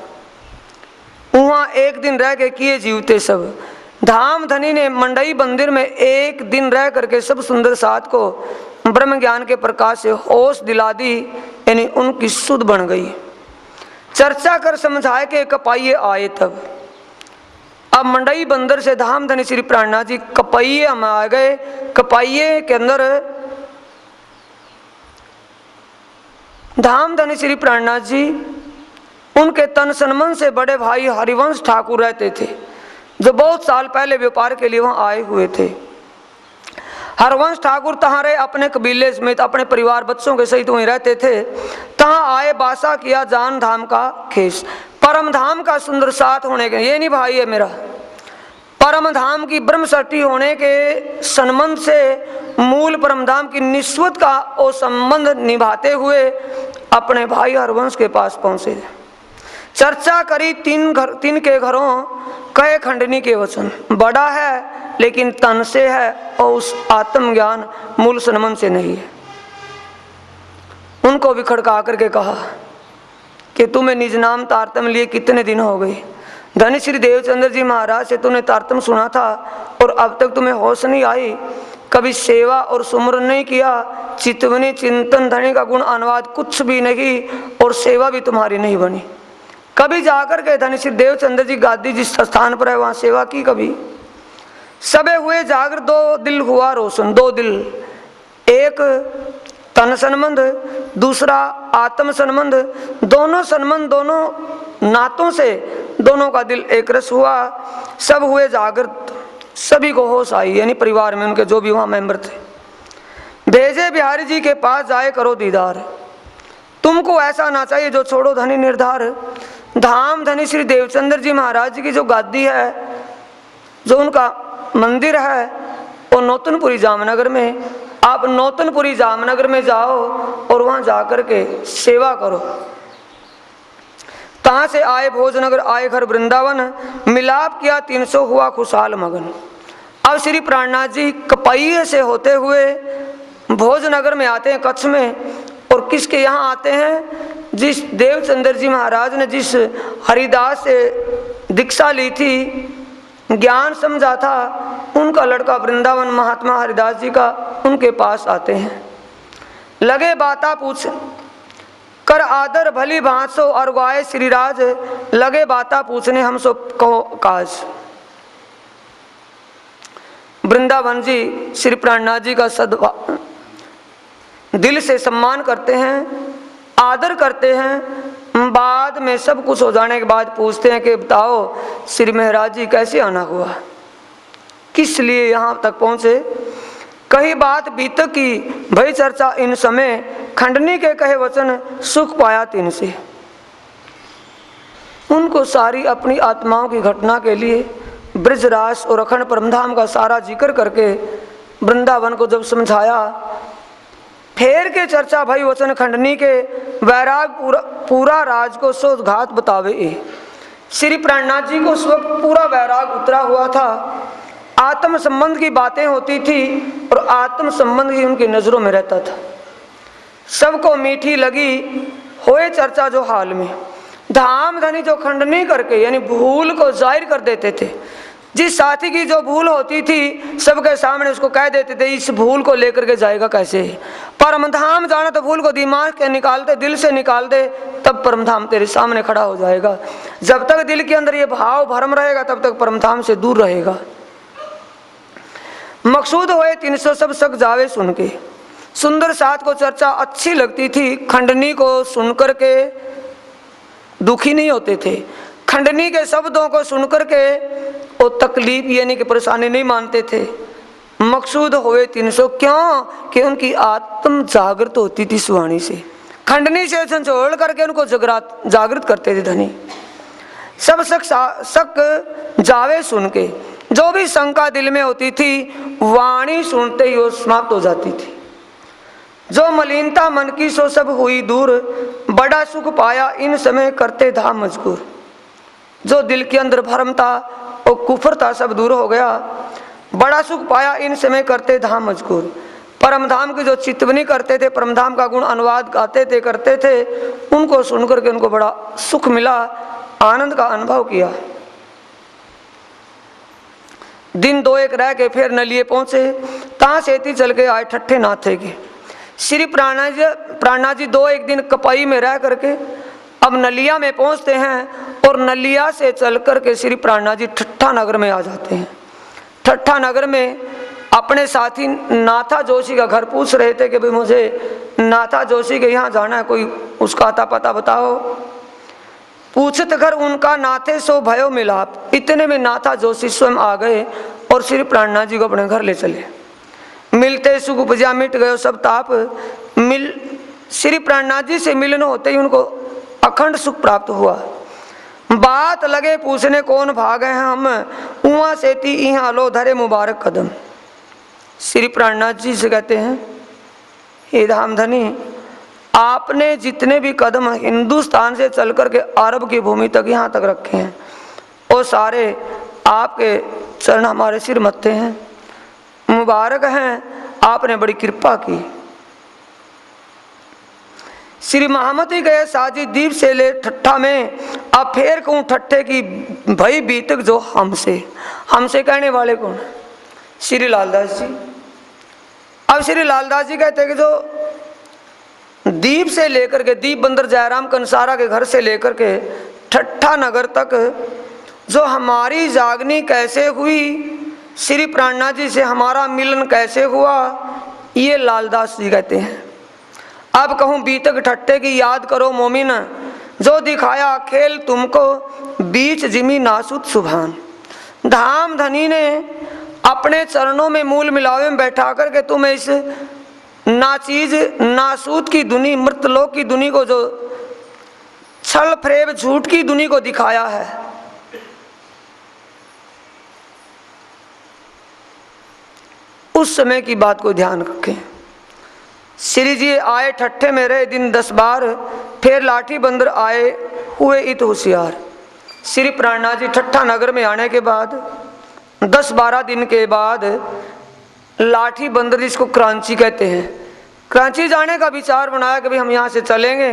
वहाँ एक दिन रह के किए जीवते सब। धाम धनी ने मंडई मंदिर में एक दिन रह करके सब सुंदर साथ को ब्रह्म ज्ञान के प्रकाश से होश दिला दी, यानी उनकी सुध बन गई। चर्चा कर समझाए के कपाइये आए तब। अब मंडई बंदर से धाम धनी श्री प्राणनाथ जी कपाइये हम आ गए। कपाइये के अंदर धाम धनी श्री प्राणनाथ जी, उनके तन सनमन से बड़े भाई हरिवंश ठाकुर रहते थे, जो बहुत साल पहले व्यापार के लिए वहां आए हुए थे। हरिवंश ठाकुर तहाँ रहे, अपने कबीले समेत अपने परिवार बच्चों के सहित वहीं रहते थे। तहाँ आए, बासा किया जान धाम का खेस। परम धाम का सुंदर साथ होने के, ये नहीं भाई है मेरा, परम धाम की ब्रह्म सृष्टि होने के संबंध से मूल परम धाम की निस्वत का वो संबंध निभाते हुए अपने भाई हरवंश के पास पहुंचे। चर्चा करी तीन के घरों, कहे खंडनी के वचन। बड़ा है लेकिन तन से है और उस आत्मज्ञान मूल संबंध से नहीं है। उनको भी खड़का करके कहा कि तुम्हें निज नाम तारतम लिए कितने दिन हो गए। धनी श्री देवचंद्र जी महाराज से तुमने तारतम सुना था और अब तक तुम्हें होश नहीं आई, कभी सेवा और सुमरन नहीं किया, चितवनी चिंतन धनी का गुण अनुवाद कुछ भी नहीं, और सेवा भी तुम्हारी नहीं बनी। कभी जाकर के धनी श्री देवचंद्र जी गादी जिस स्थान पर है वहाँ सेवा की कभी? सबे हुए जागर, दो दिल हुआ रोशन। दो दिल, एक तन संबंध, दूसरा आत्म संबंध। दोनों संबंध, दोनों नातों से दोनों का दिल एक रस हुआ। सब हुए जागृत, सभी को होश आई, यानी परिवार में उनके जो भी वहाँ मेंबर थे। भेजे बिहारी जी के पास जाए करो दीदार, तुमको ऐसा ना चाहिए जो छोड़ो धनी निर्धार। धाम धनी श्री देवचंद्र जी महाराज जी की जो गादी है, जो उनका मंदिर है, वो नौतनपुरी जामनगर में। आप नौतनपुरी जामनगर में जाओ और वहाँ जाकर के सेवा करो। तहाँ से आए भोजनगर, आए घर वृंदावन, मिलाप किया 300 हुआ खुशहाल मगन। अब श्री प्राणनाथ जी कपाइये से होते हुए भोजनगर में आते हैं, कच्छ में। और किसके यहाँ आते हैं? जिस देवचंद्र जी महाराज ने जिस हरिदास से दीक्षा ली थी, ज्ञान समझा था, उनका लड़का वृंदावन महात्मा हरिदास जी का, उनके पास आते हैं। लगे बाता पूछ कर आदर भली भांसो और गाये श्रीराज, लगे बाता पूछने हम सो कहो काज। वृंदावन जी श्री प्राणनाथ जी का दिल से सम्मान करते हैं, आदर करते हैं। बाद में सब कुछ हो जाने के बाद पूछते हैं कि बताओ श्री महाराज जी कैसे आना हुआ, किस लिए यहाँ तक पहुँचे। कही बात बीतक की भई चर्चा इन समय, खंडनी के कहे वचन सुख पाया तिन से। उनको सारी अपनी आत्माओं की घटना के लिए ब्रजराज और अखंड परमधाम का सारा जिक्र करके वृंदावन को जब समझाया, फेर के चर्चा भई वचन खंडनी के वैराग पूरा राज को सोघात बतावे। श्री प्राणनाथ जी को उस वक्त पूरा वैराग उतरा हुआ था। आत्म संबंध की बातें होती थी और आत्म संबंध ही उनकी नजरों में रहता था। सबको मीठी लगी होए चर्चा जो हाल में, धाम धनी जो खंडनी करके यानी भूल को जाहिर कर देते थे। जिस साथी की जो भूल होती थी सबके सामने उसको कह देते थे, इस भूल को लेकर के जाएगा कैसे। परमधाम जाना तो भूल को दिमाग के निकालते, दिल से निकाल दे, तब परमधाम तेरे सामने खड़ा हो जाएगा। जब तक दिल के अंदर ये भाव भरम रहेगा तब तक परमधाम से दूर रहेगा। मकसूद होए 300 सब सक जावे सुन के। सुंदर साथ को चर्चा अच्छी लगती थी, खंडनी को सुनकर के दुखी नहीं होते थे। खंडनी के शब्दों को सुनकर के वो तकलीफ यानी कि परेशानी नहीं मानते थे। मकसूद हुए 300 क्यों कि उनकी आत्म जागृत होती थी सुवाणी से, खंडनी से झंझोड़ करके उनको जागृत करते थे धनी। सब शक जावे सुन के, जो भी शंका दिल में होती थी वाणी सुनते ही वो समाप्त हो जाती थी। जो मलिनता मन की सो सब हुई दूर, बड़ा सुख पाया इन समय करते धाम मजबूर। जो दिल के अंदर भरम था और कुफर था सब दूर हो गया, बड़ा सुख पाया इन समय करते धाम मजबूर। परमधाम की जो चितवनी करते थे, परमधाम का गुण अनुवाद गाते थे करते थे, उनको सुनकर के उनको बड़ा सुख मिला, आनंद का अनुभव किया। दिन 2-1 रह के फिर नलिए पहुंचे, तहाँ सेती चल के आए ठट्ठे नाथे के। श्री प्राणनाथ जी 2-1 दिन कपाई में रह करके अब नलिया में पहुंचते हैं और नलिया से चल करके श्री प्राणनाथ जी ठट्ठा नगर में आ जाते हैं। ठट्ठा नगर में अपने साथी नाथा जोशी का घर पूछ रहे थे कि भाई मुझे नाथा जोशी के यहाँ जाना है, कोई उसका आता पता बताओ। पूछत घर उनका नाथे सो भयो मिलाप। इतने में नाथा जोशी स्वयं आ गए और श्री प्राणनाथ जी को अपने घर ले चले। मिलते सुख उपजा मिट गए सब ताप। श्री प्राणनाथ जी से मिलन होते ही उनको अखंड सुख प्राप्त हुआ। बात लगे पूछने कौन भागे हैं हम, उहाँ से ती यहाँ लो धरे मुबारक कदम। श्री प्राणनाथ जी से कहते हैं, हे धामधनी, आपने जितने भी कदम हिंदुस्तान से चल कर के अरब की भूमि तक यहाँ तक रखे हैं वो सारे आपके चरण हमारे सिर मत्थे हैं, मुबारक हैं, आपने बड़ी कृपा की। श्री महामती गए साजी दीप से ले ठट्ठा में, अब फेर कहूँ ठट्ठे की भई बीतक जो हमसे कहने वाले कौन? श्री लालदास जी। अब श्री लालदास जी कहते हैं कि जो दीप से लेकर के, दीप बंदर जयराम कंसारा के घर से लेकर के ठट्ठा नगर तक जो हमारी जागनी कैसे हुई, श्री प्राणनाथ जी से हमारा मिलन कैसे हुआ, ये लालदास जी कहते हैं। अब कहूँ बीतक ठट्ठे की याद करो मोमिन, जो दिखाया खेल तुमको बीच जिमी नासूत सुभान। धाम धनी ने अपने चरणों में मूल मिलावे में बैठा कर के तुम्हें इस नाचीज नासूत की दुनी, मृतलोक की दुनी को, जो छल फ्रेब झूठ की दुनी को दिखाया है। उस समय की बात को ध्यान रखें। श्री जी आए ठट्ठे में रहे दिन 10 बार, फिर लाठी बंदर आए हुए इत होशियार। श्री प्राणनाथ जी ठट्ठा नगर में आने के बाद 10-12 दिन के बाद लाठी बंदर, जिसको क्रांची कहते हैं, क्रांची जाने का विचार बनाया कि भाई हम यहाँ से चलेंगे।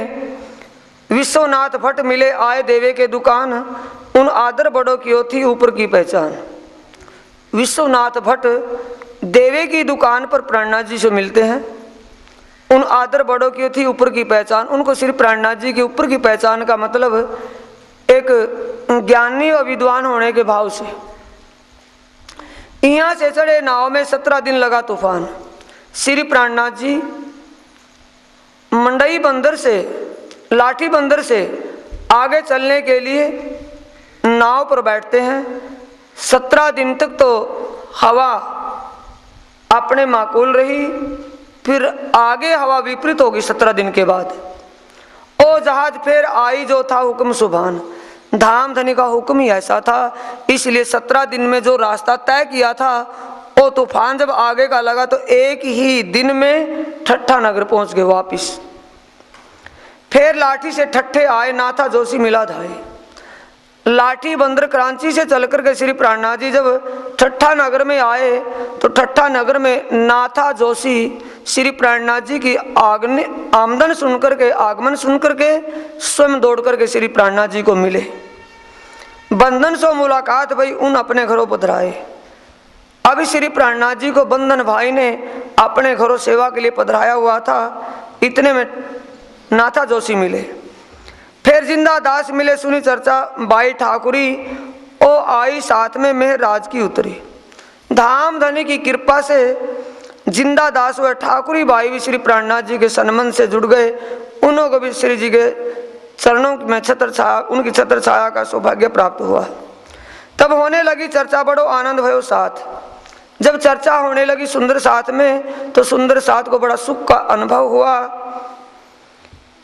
विश्वनाथ भट्ट मिले आए देवे के दुकान, उन आदर बड़ों की थी ऊपर की पहचान। विश्वनाथ भट्ट देवे की दुकान पर प्राणनाथ जी से मिलते हैं, उन आदर बड़ों की थी ऊपर की पहचान। उनको श्री प्राणनाथ जी की ऊपर की पहचान का मतलब एक ज्ञानी और विद्वान होने के भाव से। यहाँ से चढ़े नाव में 17 दिन लगा तूफान। श्री प्राणनाथ जी मंडई बंदर से, लाठी बंदर से आगे चलने के लिए नाव पर बैठते हैं। 17 दिन तक तो हवा अपने माकूल रही, फिर आगे हवा विपरीत होगी 17 दिन के बाद। ओ जहाज फिर आई जो था हुक्म सुभान, धाम धनी का हुक्म ही ऐसा था, इसलिए 17 दिन में जो रास्ता तय किया था वो तूफान जब आगे का लगा तो एक ही दिन में ठट्ठा नगर पहुंच गए वापिस। फिर लाठी से ठट्ठे आए, नाथा जोशी मिला धाए। लाठी बंदर क्रांची से चलकर के श्री प्राणनाथ जी जब ठट्ठा नगर में आए तो ठट्ठा नगर में नाथा जोशी श्री प्राणनाथ जी की आगमन सुनकर के स्वयं दौड़ करके श्री प्राणनाथ जी को मिले। बंधन सो मुलाकात भाई उन अपने घरों पधराए। अभी श्री प्राणनाथ जी को बंधन भाई ने अपने घरों सेवा के लिए पधराया हुआ था, इतने में नाथा जोशी मिले। फिर जिंदा दास मिले, सुनी चर्चा बाई ठाकुरी ओ आई साथ में मेहर राज की उतरी। धाम धनी की कृपा से जिंदा दास व ठाकुरी बाई भी श्री प्राणनाथ जी के सन्मन से जुड़ गए। उन्हों को भी श्री जी के चरणों में उनकी छत्र छाया का सौभाग्य प्राप्त हुआ। तब होने लगी चर्चा, बड़ो आनंद भयो साथ। जब चर्चा होने लगी सुंदर साथ में तो सुंदर साथ को बड़ा सुख का अनुभव हुआ।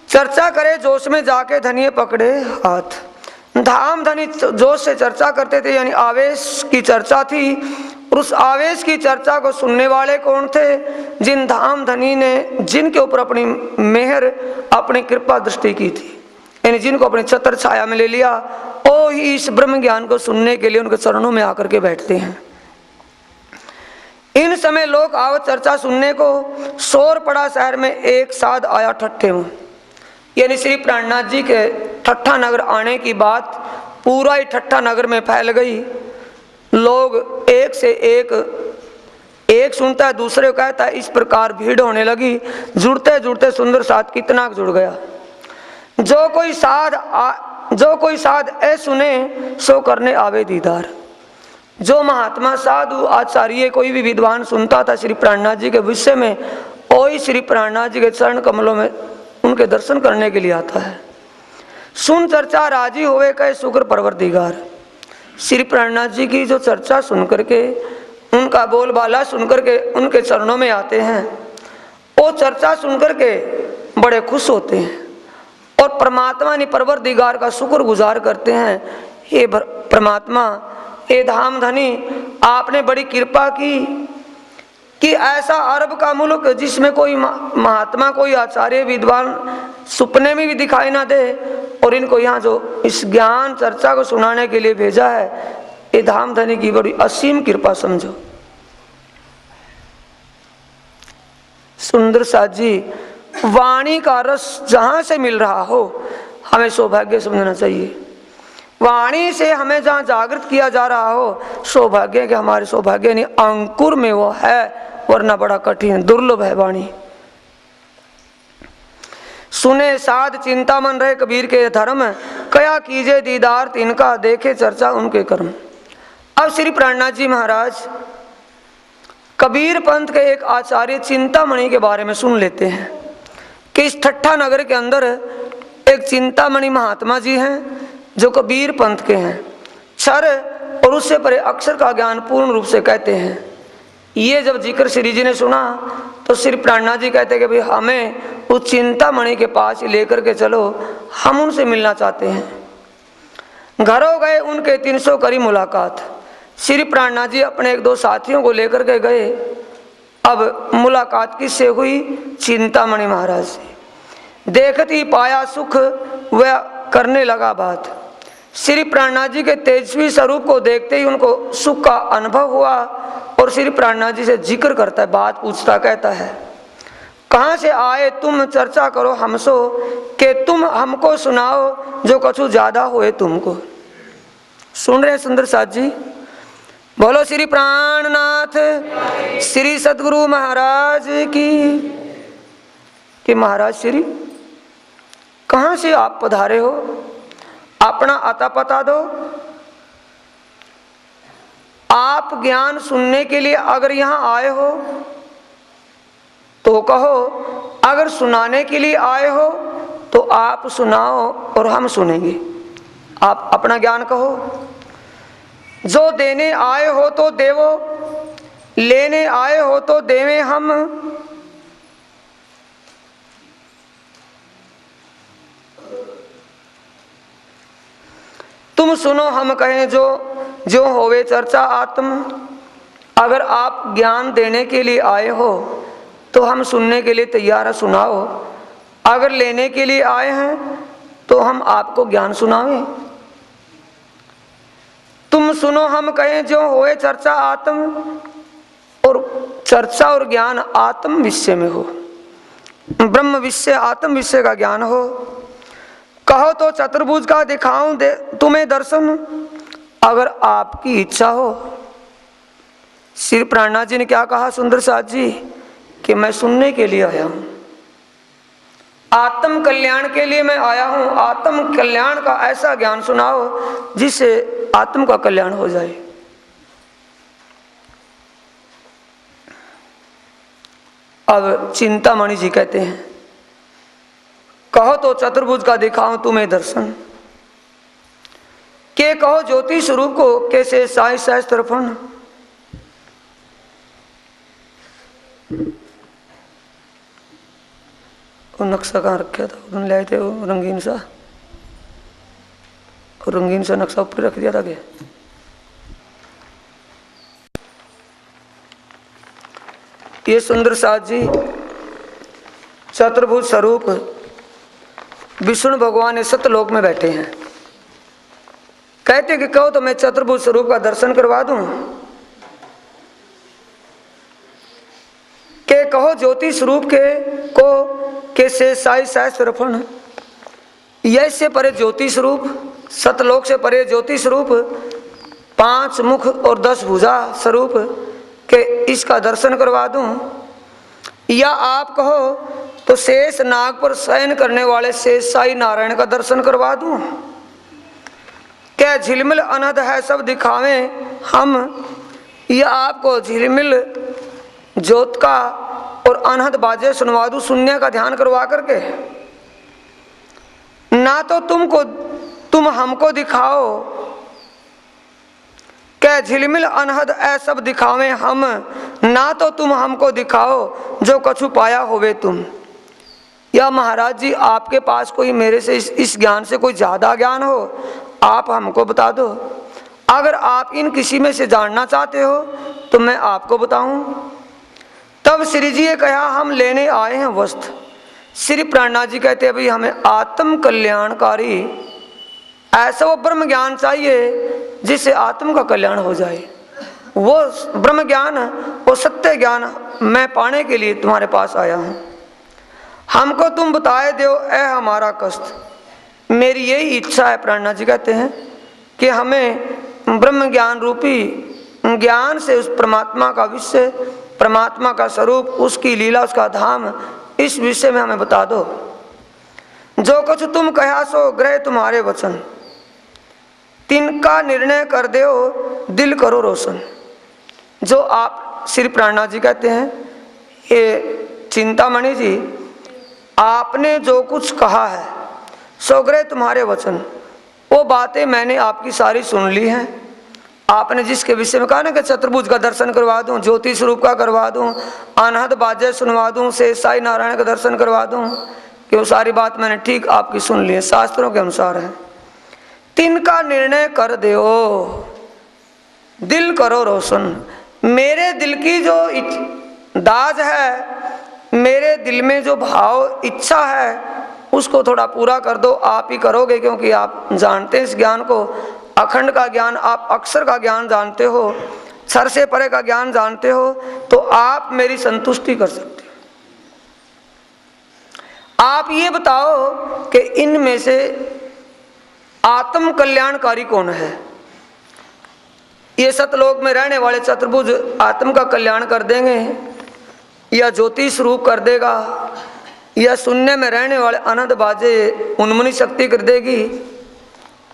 चर्चा करे जोश में जाके धनिये पकड़े हाथ। धाम धनी जोश से चर्चा करते थे, यानी आवेश की चर्चा थी। उस आवेश की चर्चा को सुनने वाले कौन थे? जिन धाम धनी ने जिनके ऊपर अपनी मेहर अपनी कृपा दृष्टि की थी, यानी जिनको अपनी छत्र छाया में ले लिया, वो ही इस ब्रह्म ज्ञान को सुनने के लिए उनके चरणों में आकर के बैठते हैं। इन समय लोग आवत चर्चा सुनने को, शोर पड़ा शहर में एक साथ आया ठट्ठे में, यानी श्री प्राणनाथ जी के ठट्ठा नगर आने की बात पूरा ही ठट्ठा नगर में फैल गई। लोग एक से एक सुनता है, दूसरे को कहता है, इस प्रकार भीड़ होने लगी। जुड़ते जुड़ते सुंदर साथ कितना जुड़ गया। जो कोई साध ऐ सुने सो करने आवे दीदार। जो महात्मा साधु आचार्य कोई भी विद्वान सुनता था श्री प्राणनाथ जी के विषय में, वही श्री प्राणनाथ जी के चरण कमलों में उनके दर्शन करने के लिए आता है। सुन चर्चा राजी होवे कहे शुक्र परवरदिगार। श्री प्राणनाथ जी की जो चर्चा सुन करके, उनका बोलबाला सुन करके उनके चरणों में आते हैं, वो चर्चा सुन करके बड़े खुश होते हैं और परमात्मा ने परवरदिगार का शुक्र गुजार करते हैं। हे परमात्मा, हे धाम धनी, आपने बड़ी कृपा की कि ऐसा अरब का मुल्क जिसमें कोई महात्मा कोई आचार्य विद्वान सपने में भी दिखाई ना दे, और इनको यहाँ जो इस ज्ञान चर्चा को सुनाने के लिए भेजा है, ये धाम धनी की बड़ी असीम कृपा समझो। सुंदर साथ जी, वाणी का रस जहाँ से मिल रहा हो हमें सौभाग्य समझना चाहिए। वाणी से हमें जहाँ जागृत किया जा रहा हो, सौभाग्य के हमारे सौभाग्य नहीं, अंकुर में वो है, वरना बड़ा कठिन दुर्लभ है वाणी। सुने साध चिंता मन रहे कबीर के धर्म, कया कीजे दीदार तिनका देखे चर्चा उनके कर्म। अब श्री प्राणनाथ जी महाराज कबीर पंथ के एक आचार्य चिंतामणि के बारे में सुन लेते हैं कि इस ठट्ठा नगर के अंदर एक चिंतामणि महात्मा जी हैं जो कबीर पंथ के हैं। क्षर और उससे परे अक्षर का ज्ञान पूर्ण रूप से कहते हैं। ये जब जिक्र श्री जी ने सुना तो श्री प्राणनाथ जी कहते कि भाई हमें उस चिंतामणि के पास लेकर के चलो, हम उनसे मिलना चाहते हैं। घरों गए, उनके 300 करी मुलाकात। श्री प्राणनाथ जी अपने 1-2 साथियों को लेकर के गए। अब मुलाकात किससे हुई? चिंतामणि महाराज से। देखते ही पाया सुख, वह करने लगा बात। श्री प्राणनाथ जी के तेजस्वी स्वरूप को देखते ही उनको सुख का अनुभव हुआ और श्री प्राणनाथ जी से जिक्र करता है, बात पूछता, कहता है, कहाँ से आए तुम, चर्चा करो हमसो, कि तुम हमको सुनाओ जो कछु ज्यादा होए तुमको। सुन रहे सुंदर साथ जी? बोलो श्री प्राणनाथ श्री सद्गुरु महाराज की। कि महाराज श्री, कहाँ से आप पधारे हो? अपना अता पता दो। आप ज्ञान सुनने के लिए अगर यहाँ आए हो तो कहो, अगर सुनाने के लिए आए हो तो आप सुनाओ और हम सुनेंगे। आप अपना ज्ञान कहो। जो देने आए हो तो देवो, लेने आए हो तो देवें हम। तुम सुनो हम कहें जो जो होवे चर्चा आत्म। अगर आप ज्ञान देने के लिए आए हो तो हम सुनने के लिए तैयार है, सुनाओ। अगर लेने के लिए आए हैं तो हम आपको ज्ञान सुनावें। तुम सुनो हम कहें जो होए चर्चा आत्म, और चर्चा और ज्ञान आत्म विषय में हो, ब्रह्म विषय आत्म विषय का ज्ञान हो। कहो तो चतुर्भुज का दिखाऊं दे तुम्हें दर्शन, अगर आपकी इच्छा हो। श्री प्राणनाथ जी ने क्या कहा सुंदर साथ जी, कि मैं सुनने के लिए आया हूं, आत्म कल्याण के लिए मैं आया हूं। आत्म कल्याण का ऐसा ज्ञान सुनाओ जिससे आत्म का कल्याण हो जाए। अब चिंतामणि जी कहते हैं, कहो तो चतुर्भुज का दिखाऊं तुम्हें दर्शन, के कहो ज्योति स्वरूप को कैसे साई सहस्त्रफण। वो नक्शा कहाँ रखा था, उन्होंने लाए थे वो रंगीन सा, और रंगीन सा नक्शा ऊपर रख दिया था क्या। ये सुंदर साथ जी चतुर्भुज स्वरूप विष्णु भगवान ने सतलोक में बैठे हैं। कहते कि कहो तो मैं चतुर्भुज स्वरूप का दर्शन करवा दूं, के कहो ज्योति स्वरूप के को कैसे साई सहस्त्रफण। यह से परे ज्योति स्वरूप, सतलोक से परे ज्योति स्वरूप, 5 मुख और 10 भुजा स्वरूप के इसका दर्शन करवा दूं। या आप कहो तो शेष नाग पर शयन करने वाले शेष साई नारायण का दर्शन करवा दूं। क्या झिलमिल अनहद है सब दिखावें हम, या आपको झिलमिल ज्योत का और अनहद बाजे सुनवा दूं, शून्य का ध्यान करवा करके। ना तो तुम हमको दिखाओ, क्या झिलमिल अनहद ऐ सब दिखावें हम, ना तो तुम हमको दिखाओ जो कछु पाया होवे तुम। या महाराज जी आपके पास कोई मेरे से इस ज्ञान से कोई ज्यादा ज्ञान हो, आप हमको बता दो। अगर आप इन किसी में से जानना चाहते हो तो मैं आपको बताऊं। तब श्री जी ने कहा हम लेने आए हैं वस्त्र। श्री प्राणनाथ जी कहते हैं भाई हमें आत्म कल्याणकारी ऐसा वो ब्रह्म ज्ञान चाहिए जिससे आत्म का कल्याण हो जाए। वो ब्रह्म ज्ञान, वो सत्य ज्ञान मैं पाने के लिए तुम्हारे पास आया हूं। हमको तुम बताए दो ऐ हमारा कष्ट। मेरी यही इच्छा है, प्राणनाथ जी कहते हैं, कि हमें ब्रह्म ज्ञान रूपी ज्ञान से उस परमात्मा का विषय, परमात्मा का स्वरूप, उसकी लीला, उसका धाम, इस विषय में हमें बता दो। जो कुछ तुम कहा सो ग्रह तुम्हारे वचन, तिनका निर्णय कर दो दिल करो रोशन। जो आप श्री प्राणनाथ जी कहते हैं, ये चिंतामणि जी आपने जो कुछ कहा है सो ग्रह तुम्हारे वचन, वो बातें मैंने आपकी सारी सुन ली हैं। आपने जिसके विषय में कहा ना कि चतुर्भुज का दर्शन करवा दूं, ज्योति स्वरूप का करवा दूं, अनहद बाजे सुनवा दूं, शेष साई नारायण का दर्शन करवा दूं, कि वो सारी बात मैंने ठीक आपकी सुन ली है, शास्त्रों के अनुसार है। तिनका निर्णय कर दो दिल करो रोशन। मेरे दिल की जो दाज है, मेरे दिल में जो भाव इच्छा है, उसको थोड़ा पूरा कर दो। आप ही करोगे क्योंकि आप जानते हैं इस ज्ञान को, अखंड का ज्ञान, आप अक्षर का ज्ञान जानते हो, क्षर से परे का ज्ञान जानते हो, तो आप मेरी संतुष्टि कर सकते हो। आप ये बताओ कि इनमें से आत्म कल्याणकारी कौन है। ये सतलोक में रहने वाले चतुर्भुज आत्म का कल्याण कर देंगे, या ज्योति स्वरूप कर देगा, या शून्य में रहने वाले अनंत बाजे उन्मुनी शक्ति कर देगी।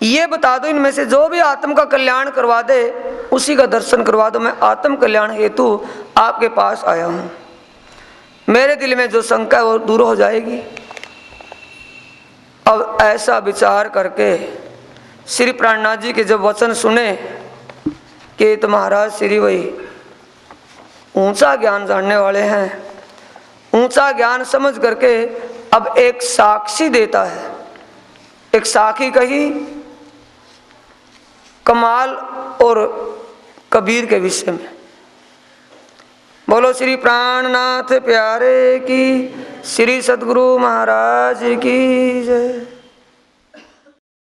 ये बता दो, इनमें से जो भी आत्म का कल्याण करवा दे उसी का दर्शन करवा दो। मैं आत्म कल्याण हेतु आपके पास आया हूं। मेरे दिल में जो शंका है वो दूर हो जाएगी। अब ऐसा विचार करके श्री प्राणनाथ जी के जब वचन सुने कि तो महाराज श्री वही ऊंचा ज्ञान जानने वाले हैं। ऊंचा ज्ञान समझ करके अब एक साक्षी देता है। एक साखी कही कमाल और कबीर के विषय में। बोलो श्री प्राणनाथ प्यारे की, श्री सद्गुरु महाराज की जय।